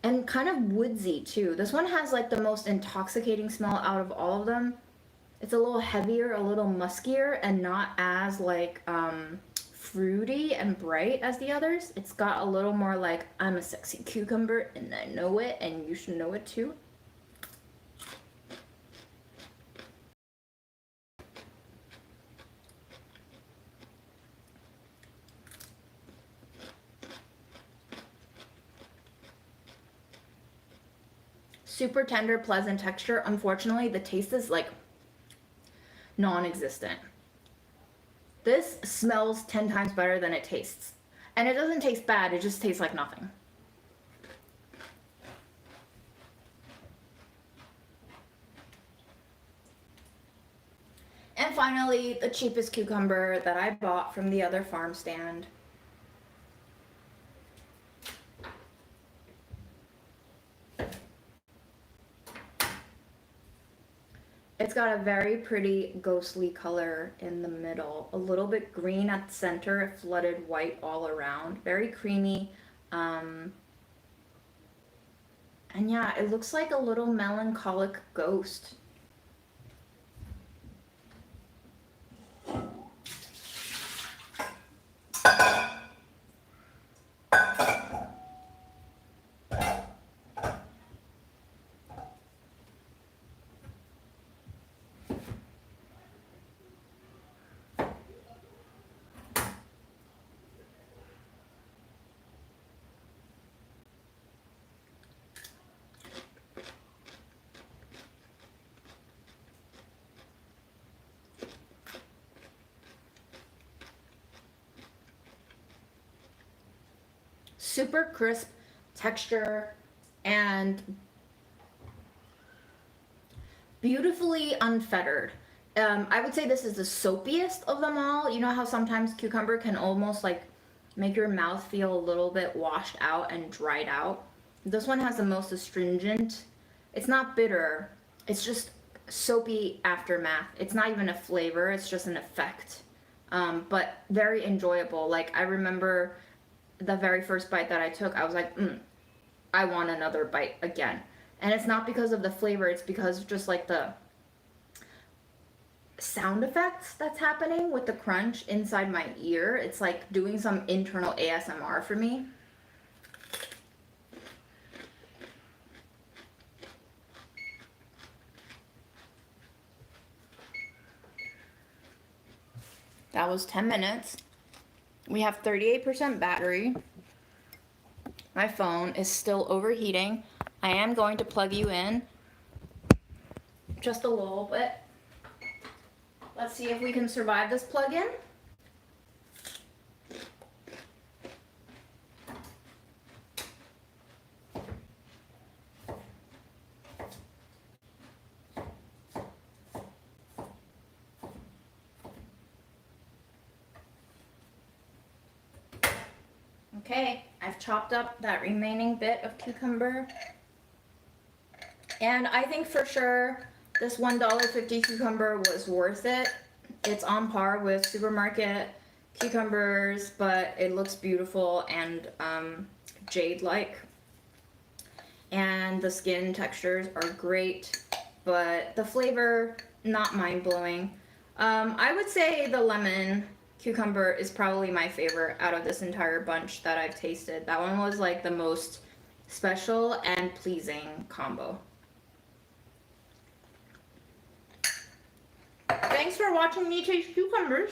And kind of woodsy too. This one has like the most intoxicating smell out of all of them. It's a little heavier, a little muskier, and not as like fruity and bright as the others. It's got a little more like, I'm a sexy cucumber and I know it and you should know it too. Super tender, pleasant texture. Unfortunately, the taste is like non-existent. This smells 10 times better than it tastes. And it doesn't taste bad, it just tastes like nothing. And finally, the cheapest cucumber that I bought from the other farm stand. It's got a very pretty ghostly color in the middle, a little bit green at the center, flooded white all around, very creamy. And yeah, it looks like a little melancholic ghost. Super crisp texture and beautifully unfettered. I would say this is the soapiest of them all. You know how sometimes cucumber can almost like make your mouth feel a little bit washed out and dried out? This one has the most astringent. It's not bitter, it's just soapy aftermath. It's not even a flavor, it's just an effect. But very enjoyable. Like, I remember the very first bite that I took, I was like, I want another bite again. And it's not because of the flavor, it's because of just like the sound effects that's happening with the crunch inside my ear. It's like doing some internal ASMR for me. That was 10 minutes. We have 38% battery. My phone is still overheating. I am going to plug you in just a little bit. Let's see if we can survive this plug-in. Okay, I've chopped up that remaining bit of cucumber. And I think for sure this $1.50 cucumber was worth it. It's on par with supermarket cucumbers, but it looks beautiful and jade-like. And the skin textures are great, but the flavor, not mind-blowing. I would say the lemon cucumber is probably my favorite out of this entire bunch that I've tasted. That one was like the most special and pleasing combo. Thanks for watching me taste cucumbers.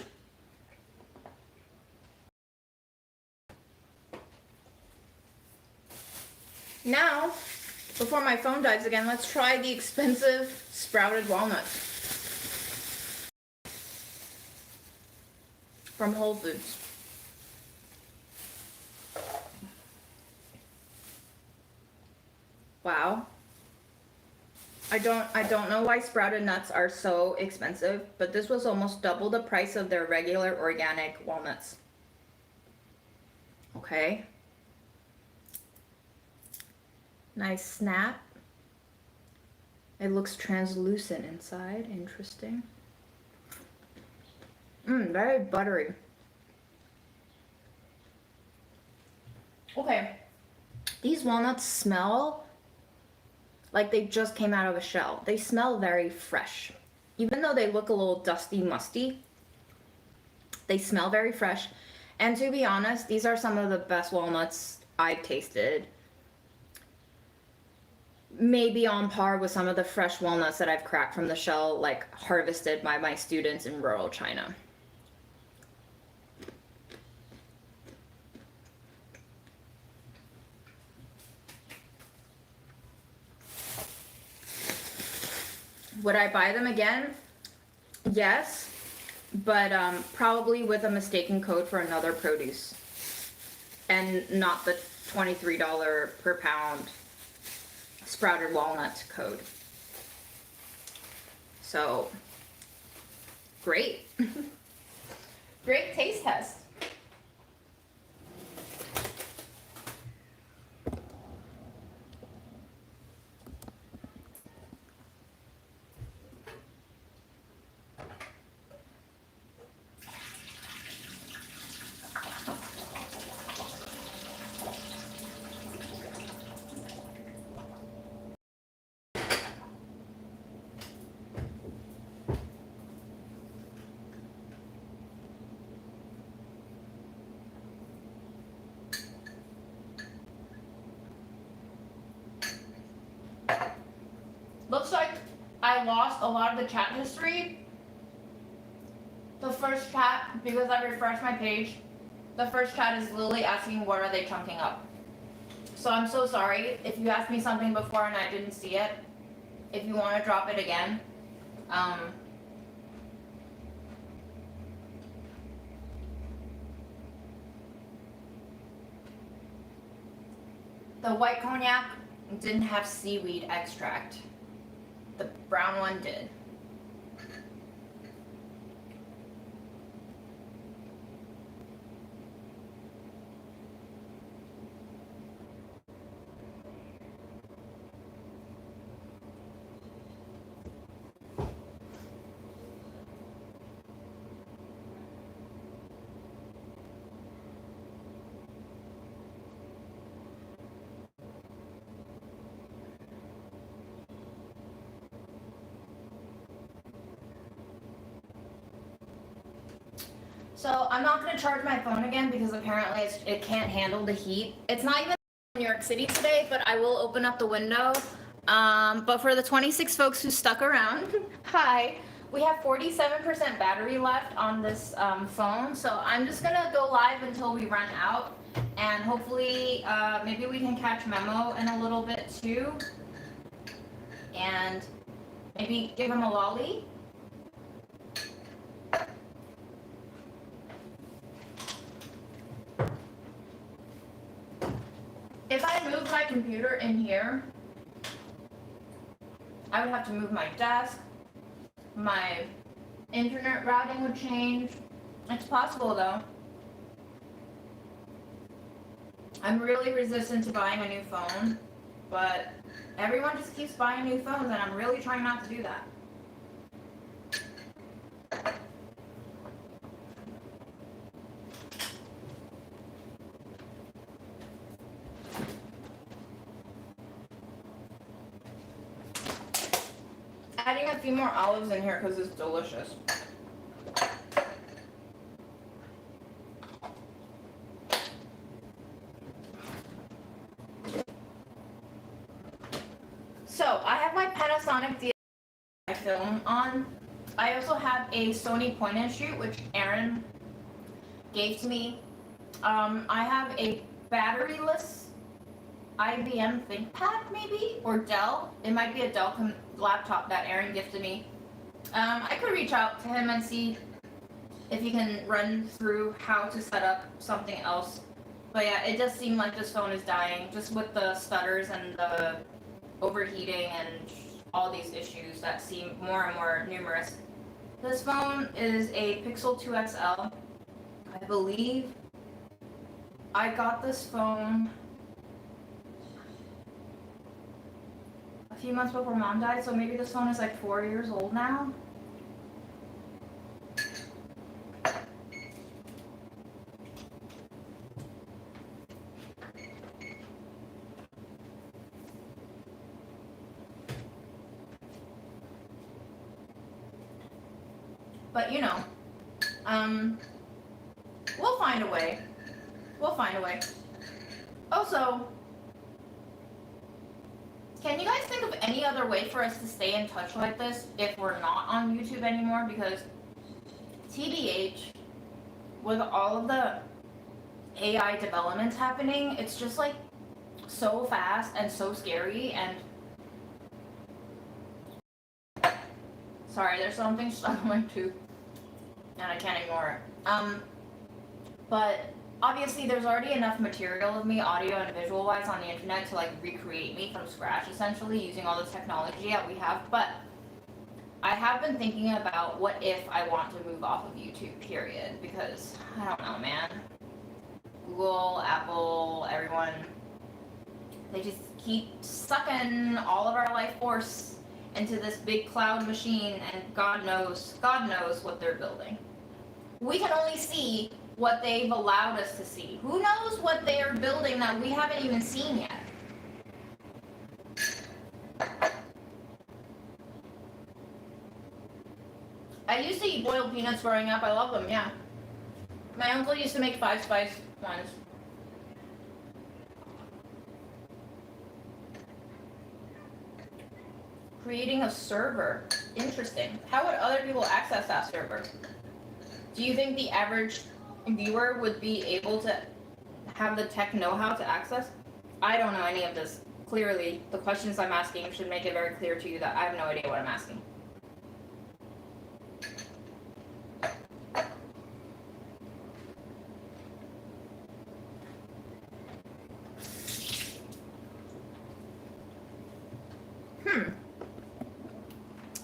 Now, before my phone dies again, let's try the expensive sprouted walnuts from Whole Foods. Wow. I don't know why sprouted nuts are so expensive, but this was almost double the price of their regular organic walnuts. Okay. Nice snap. It looks translucent inside. Interesting. Very buttery. Okay. These walnuts smell like they just came out of a shell. They smell very fresh. Even though they look a little dusty, musty, they smell very fresh. And to be honest, these are some of the best walnuts I've tasted. Maybe on par with some of the fresh walnuts that I've cracked from the shell, like harvested by my students in rural China. Would I buy them again? Yes, but probably with a mistaken code for another produce, and not the $23 per pound sprouted walnut code. So, great. Great taste test. Looks like I lost a lot of the chat history. The first chat, because I refreshed my page, the first chat is literally asking what are they chunking up. So I'm so sorry if you asked me something before and I didn't see it. If you want to drop it again. The white cognac didn't have seaweed extract. The brown one did. So I'm not going to charge my phone again because apparently it can't handle the heat. It's not even in New York City today, but I will open up the window. But for the 26 folks who stuck around, hi. We have 47% battery left on this phone, so I'm just going to go live until we run out. And hopefully, maybe we can catch Memo in a little bit too. And maybe give him a lolly. If I moved my computer in here, I would have to move my desk. My internet routing would change. It's possible though. I'm really resistant to buying a new phone, but everyone just keeps buying new phones and I'm really trying not to do that. Adding a few more olives in here because it's delicious. So I have my Panasonic DSLR film on. I also have a Sony point and shoot, which Aaron gave to me. I have a batteryless IBM ThinkPad maybe, or Dell. It might be a Dell laptop that Aaron gifted me. I could reach out to him and see if he can run through how to set up something else. But yeah, it does seem like this phone is dying, just with the stutters and the overheating and all these issues that seem more and more numerous. This phone is a Pixel 2 XL. I believe I got this phone a few months before Mom died, so maybe this phone is like 4 years old now. But you know, we'll find a way. We'll find a way. Also, can you guys think of any other way for us to stay in touch like this if we're not on YouTube anymore? Because TBH, with all of the AI developments happening, it's just like so fast and so scary, and Sorry, there's something stuck in my tooth, and I can't ignore it. But obviously there's already enough material of me, audio and visual wise, on the internet to like recreate me from scratch, essentially, using all the technology that we have. But I have been thinking about what if I want to move off of YouTube, period, because I don't know, man. Google, Apple, everyone, they just keep sucking all of our life force into this big cloud machine, and God knows what they're building. We can only see what they've allowed us to see. Who knows what they are building that we haven't even seen yet? I used to eat boiled peanuts growing up. I love them, yeah. My uncle used to make 5-spice ones. Creating a server. Interesting. How would other people access that server? Do you think the average viewer would be able to have the tech know-how to access? I don't know any of this. Clearly, the questions I'm asking should make it very clear to you that I have no idea what I'm asking.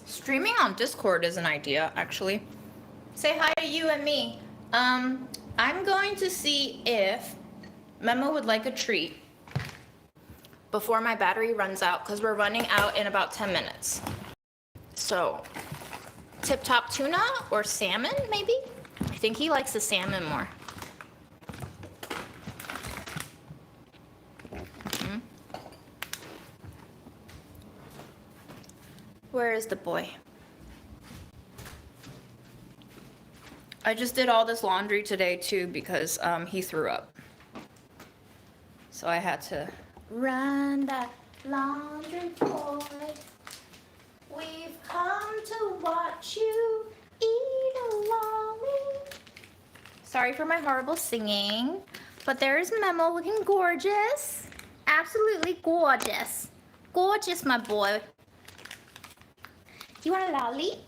Streaming on Discord is an idea, actually. Say hi to you and me. I'm going to see if Memo would like a treat before my battery runs out, because we're running out in about 10 minutes. So, Tip Top tuna or salmon, maybe? I think he likes the salmon more. Where is the boy? I just did all this laundry today too because he threw up. So I had to run that laundry boy. We've come to watch you eat a lolly. Sorry for my horrible singing, but there's Memo looking gorgeous. Absolutely gorgeous. Gorgeous, my boy. Do you want a lolly?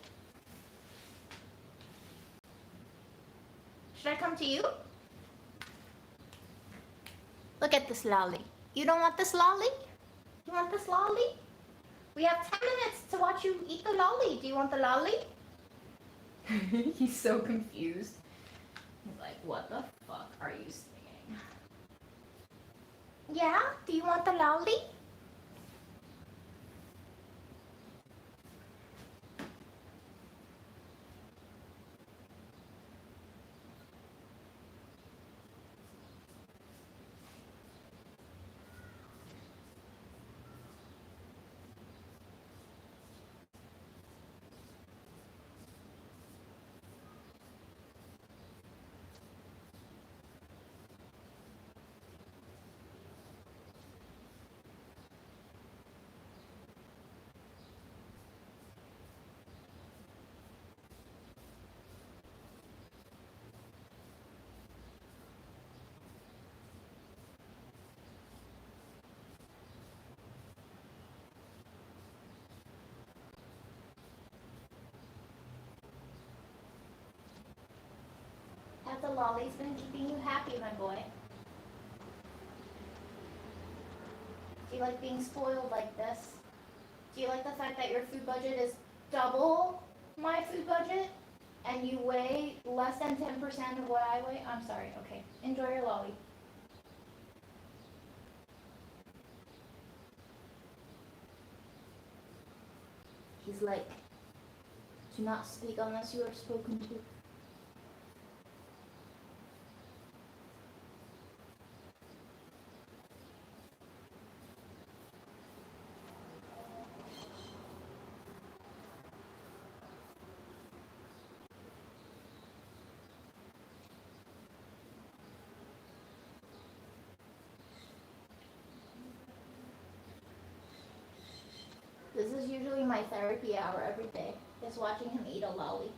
Should I come to you? Look at this lolly. You don't want this lolly? You want this lolly? We have 10 minutes to watch you eat the lolly. Do you want the lolly? He's so confused. He's like, what the fuck are you singing? Yeah? Do you want the lolly? Have the lollies been keeping you happy, my boy? Do you like being spoiled like this? Do you like the fact that your food budget is double my food budget and you weigh less than 10% of what I weigh? I'm sorry, okay. Enjoy your lolly. He's like, do not speak unless you are spoken to. This is usually my therapy hour every day, is watching him eat a lolly.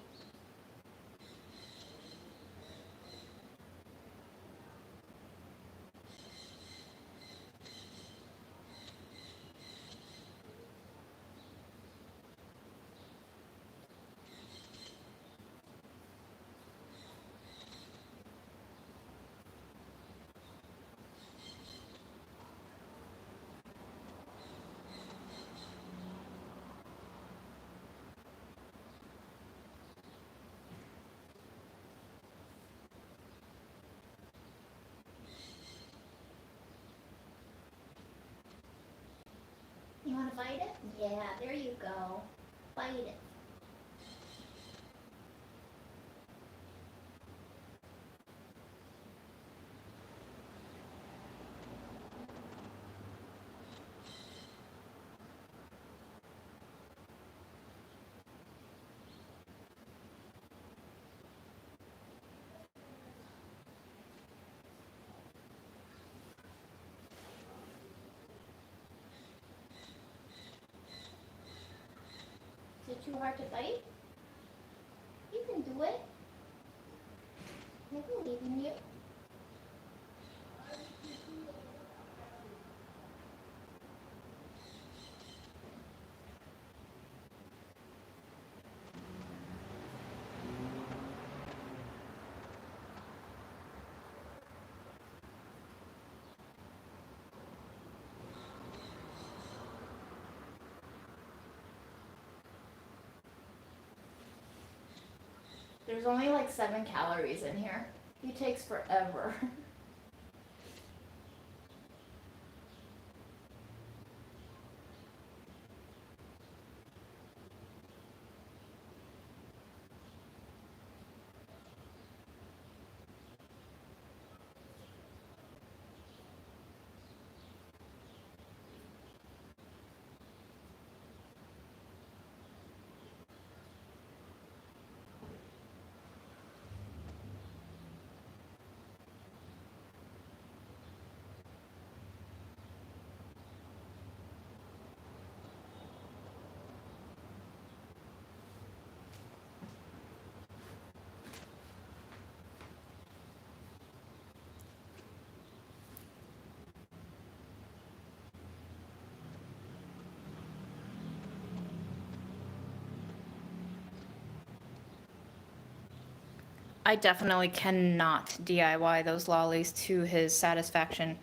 You want to bite it? Yeah, there you go. Bite it. Is it too hard to bite? You can do it. I believe in you. There's only like 7 calories in here. It takes forever. I definitely cannot DIY those lollies to his satisfaction.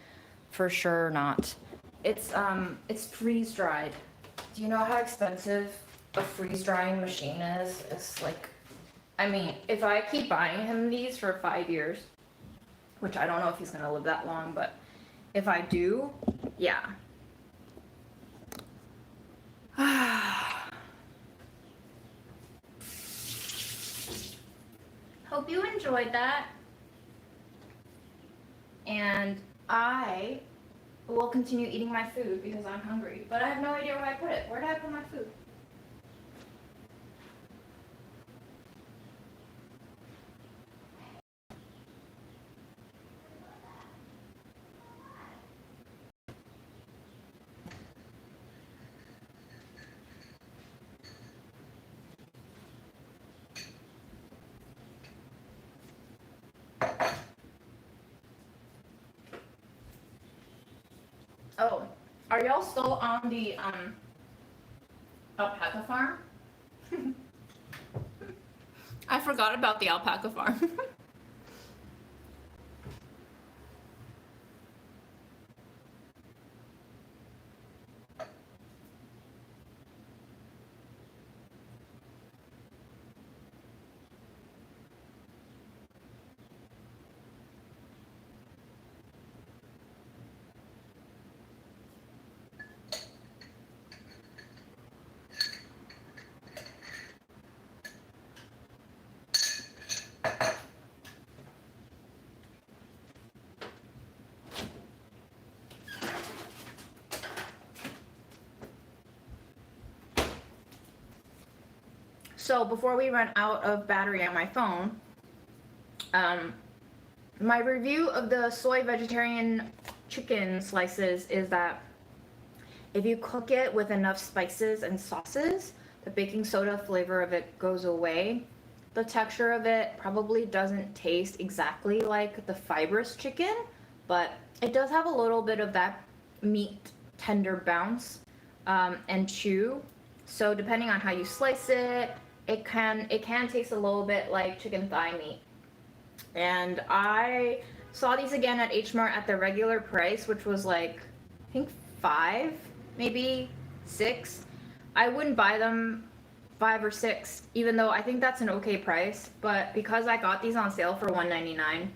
For sure not. It's freeze dried. Do you know how expensive a freeze drying machine is? It's like, I mean, if I keep buying him these for 5 years, which I don't know if he's gonna live that long, but if I do, yeah. Hope you enjoyed that. And I will continue eating my food because I'm hungry. But I have no idea where I put it. Where did I put my food? Oh, are y'all still on the alpaca farm? I forgot about the alpaca farm. So before we run out of battery on my phone, my review of the soy vegetarian chicken slices is that if you cook it with enough spices and sauces, the baking soda flavor of it goes away. The texture of it probably doesn't taste exactly like the fibrous chicken, but it does have a little bit of that meat tender bounce and chew. So depending on how you slice it, it can taste a little bit like chicken thigh meat. And I saw these again at H Mart at the regular price, which was like, I think 5, maybe 6. I wouldn't buy them 5 or 6, even though I think that's an okay price. But because I got these on sale for $1.99,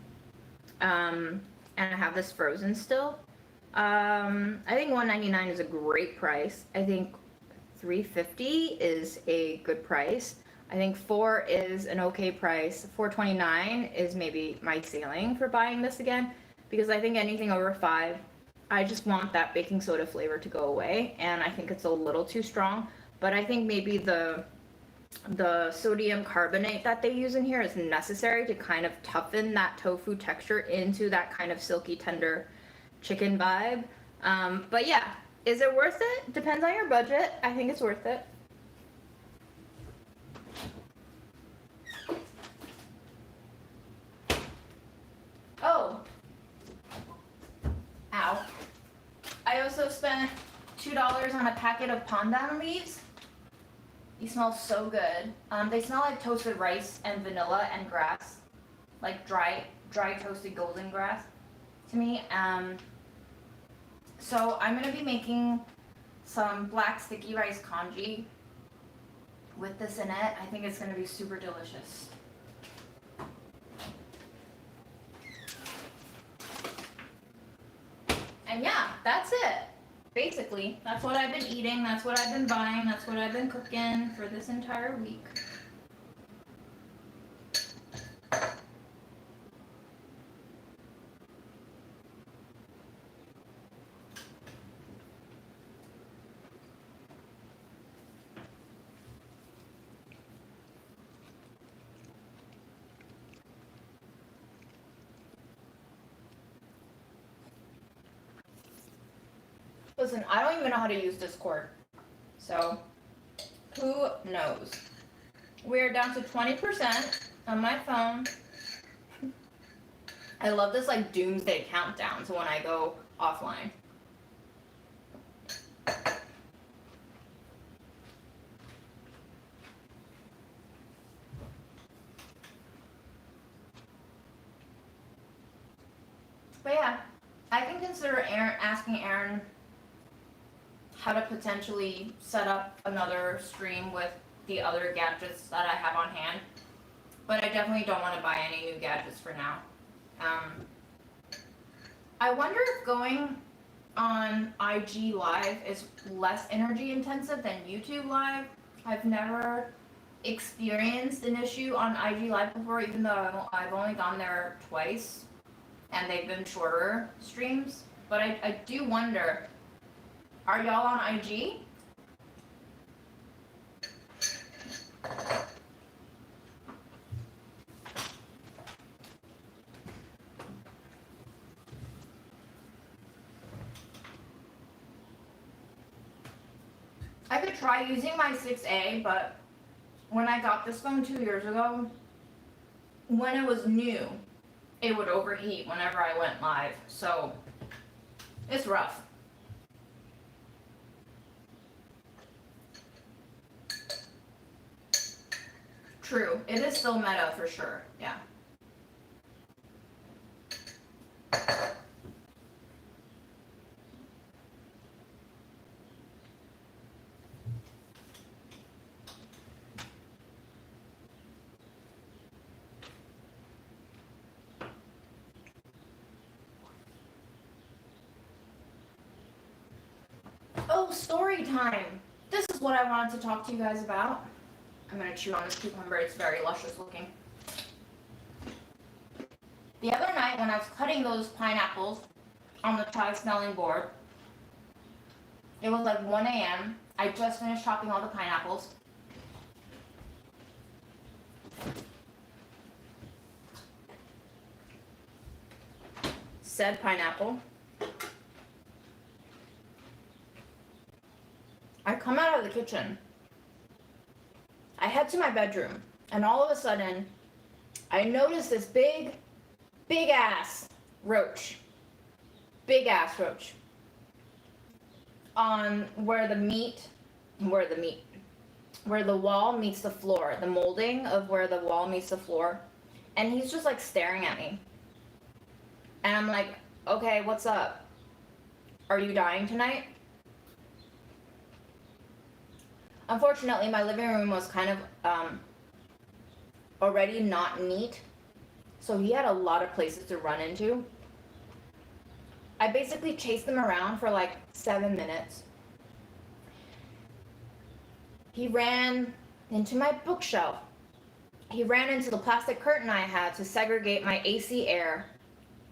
and I have this frozen still, I think $1.99 is a great price. I think $3.50 is a good price. I think $4 is an okay price. $4.29 is maybe my ceiling for buying this again, because I think anything over $5, I just want that baking soda flavor to go away, and I think it's a little too strong. But I think maybe the sodium carbonate that they use in here is necessary to kind of toughen that tofu texture into that kind of silky tender chicken vibe. But yeah, is it worth it? Depends on your budget. I think it's worth it. Oh. Ow. I also spent $2 on a packet of pandan leaves. These smell so good. They smell like toasted rice and vanilla and grass, like dry toasted golden grass to me. So I'm gonna be making some black sticky rice congee with this in it. I think it's gonna be super delicious. And yeah, that's it. Basically, that's what I've been eating, that's what I've been buying, that's what I've been cooking for this entire week. Listen, I don't even know how to use Discord, so who knows? We're down to 20% on my phone. I love this like doomsday countdown to when I go offline. But yeah, I can consider asking Aaron how to potentially set up another stream with the other gadgets that I have on hand. But I definitely don't want to buy any new gadgets for now. I wonder if going on IG Live is less energy intensive than YouTube Live. I've never experienced an issue on IG Live before, even though I've only gone there twice and they've been shorter streams. But I do wonder, are y'all on IG? I could try using my 6A, but when I got this phone 2 years ago, when it was new, it would overheat whenever I went live. So it's rough. True. It is still meta for sure. Yeah. Oh, story time. This is what I wanted to talk to you guys about. I'm gonna chew on this cucumber, it's very luscious looking. The other night when I was cutting those pineapples on the chai smelling board, it was like 1 a.m. I just finished chopping all the pineapples. Said pineapple. I come out of the kitchen. I head to my bedroom, and all of a sudden, I notice this big ass roach. Big ass roach. On where the wall meets the floor, the molding of where the wall meets the floor. And he's just like staring at me. And I'm like, okay, what's up? Are you dying tonight? Unfortunately, my living room was kind of already not neat, so he had a lot of places to run into. I basically chased him around for like 7 minutes. He ran into my bookshelf. He ran into the plastic curtain I had to segregate my AC air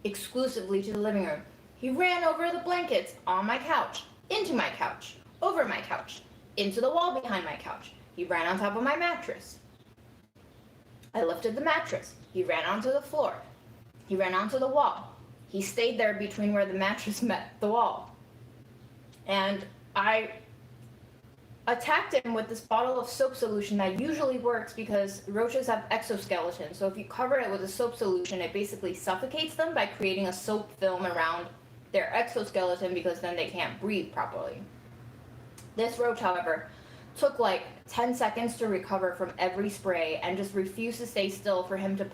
exclusively to the living room. He ran over the blankets on my couch, into my couch, over my couch, into the wall behind my couch. He ran on top of my mattress. I lifted the mattress. He ran onto the floor. He ran onto the wall. He stayed there between where the mattress met the wall. And I attacked him with this bottle of soap solution that usually works because roaches have exoskeletons. So if you cover it with a soap solution, it basically suffocates them by creating a soap film around their exoskeleton because then they can't breathe properly. This roach, however, took like 10 seconds to recover from every spray and just refused to stay still for him to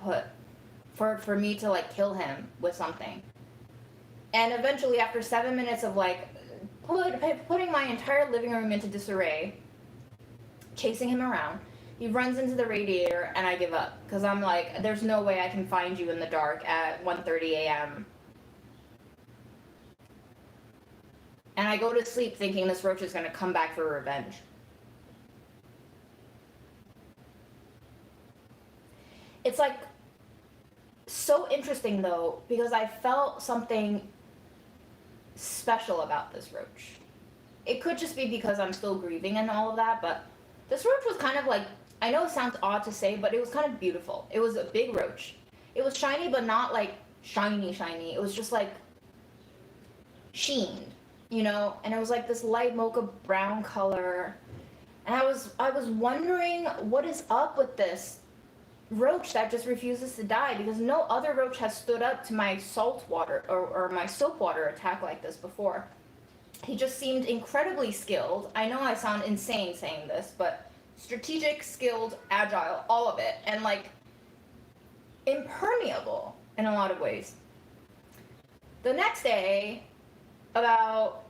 for me to like kill him with something. And eventually, after 7 minutes of like putting my entire living room into disarray, chasing him around, he runs into the radiator and I give up because I'm like, there's no way I can find you in the dark at 1:30 a.m. And I go to sleep thinking this roach is going to come back for revenge. It's like so interesting though, because I felt something special about this roach. It could just be because I'm still grieving and all of that, but this roach was kind of like, I know it sounds odd to say, but it was kind of beautiful. It was a big roach. It was shiny, but not like shiny. It was just like sheened, you know, and it was like this light mocha brown color. And I was wondering what is up with this roach that just refuses to die, because no other roach has stood up to my salt water or my soap water attack like this before. He just seemed incredibly skilled. I know I sound insane saying this, but strategic, skilled, agile, all of it, and like impermeable in a lot of ways. The next day, about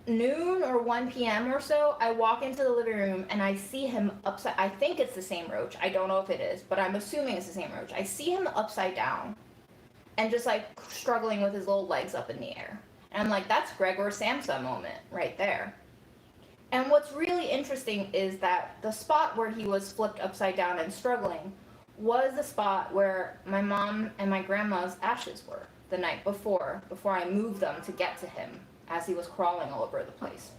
noon or 1 p.m. or so, I walk into the living room and I see him upside, I think it's the same roach, I don't know if it is, but I'm assuming it's the same roach. I see him upside down and just like struggling with his little legs up in the air. And I'm like, that's Gregor Samsa moment right there. And what's really interesting is that the spot where he was flipped upside down and struggling was the spot where my mom and my grandma's ashes were the night before I moved them to get to him as he was crawling all over the place.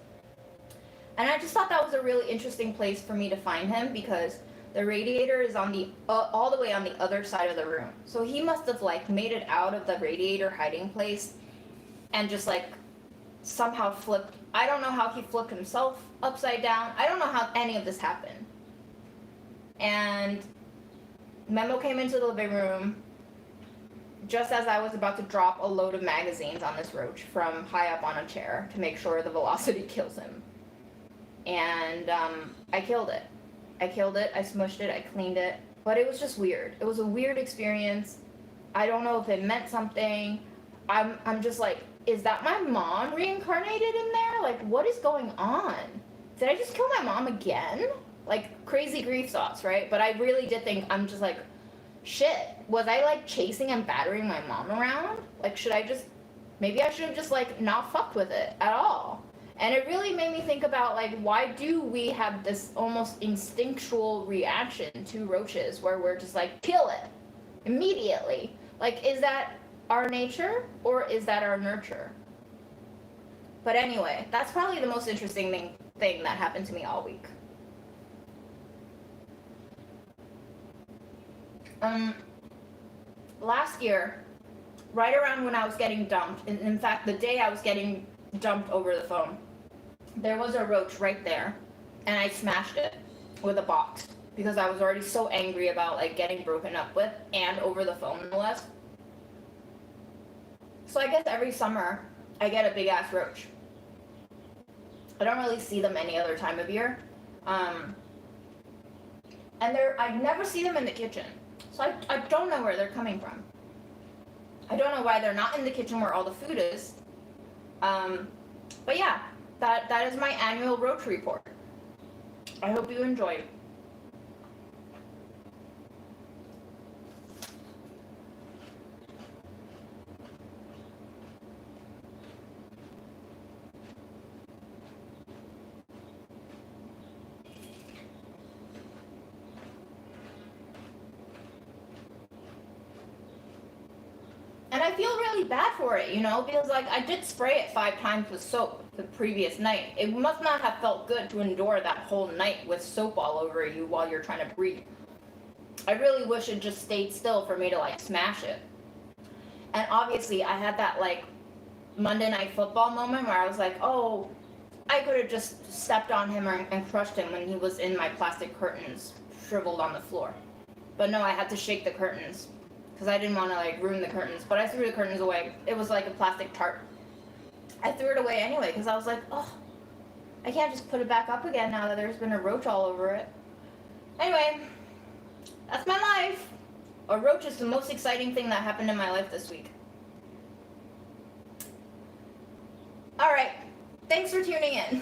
And I just thought that was a really interesting place for me to find him, because the radiator is on the all the way on the other side of the room. So he must have like made it out of the radiator hiding place and just like somehow flipped. I don't know how he flipped himself upside down. I don't know how any of this happened. And Memo came into the living room just as I was about to drop a load of magazines on this roach from high up on a chair to make sure the velocity kills him. And I killed it. I smushed it, I cleaned it, but it was just weird. It was a weird experience. I don't know if it meant something. I'm just like, is that my mom reincarnated in there? Like, what is going on? Did I just kill my mom again? Like, crazy grief thoughts, right? But I really did think, I'm just like, shit, was I like chasing and battering my mom around? Like, maybe I should have just like not fucked with it at all. And it really made me think about like, why do we have this almost instinctual reaction to roaches where we're just like, kill it immediately? Like, is that our nature or is that our nurture? But anyway, that's probably the most interesting thing that happened to me all week. Last year, right around when I was getting dumped, in fact, the day I was getting dumped over the phone, there was a roach right there, and I smashed it with a box because I was already so angry about like getting broken up with, and over the phone no less. So I guess every summer I get a big ass roach. I don't really see them any other time of year, and I never see them in the kitchen. So I don't know where they're coming from. I don't know why they're not in the kitchen where all the food is. But yeah, that is my annual roach report. I hope you enjoyed. I feel really bad for it, you know, because like I did spray it 5 times with soap the previous night. It must not have felt good to endure that whole night with soap all over you while you're trying to breathe. I really wish it just stayed still for me to like smash it. And obviously I had that like Monday Night Football moment where I was like, oh, I could have just stepped on him and crushed him when he was in my plastic curtains shriveled on the floor. But no, I had to shake the curtains because I didn't want to like ruin the curtains. But I threw the curtains away. It was like a plastic tarp. I threw it away anyway because I was like, oh, I can't just put it back up again now that there's been a roach all over it. Anyway, that's my life. A roach is the most exciting thing that happened in my life this week. All right. Thanks for tuning in.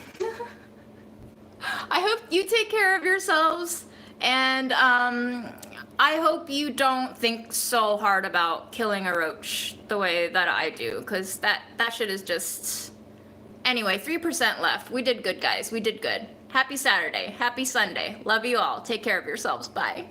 I hope you take care of yourselves, and I hope you don't think so hard about killing a roach the way that I do, because that shit is just... Anyway, 3% left. We did good, guys. We did good. Happy Saturday. Happy Sunday. Love you all. Take care of yourselves. Bye.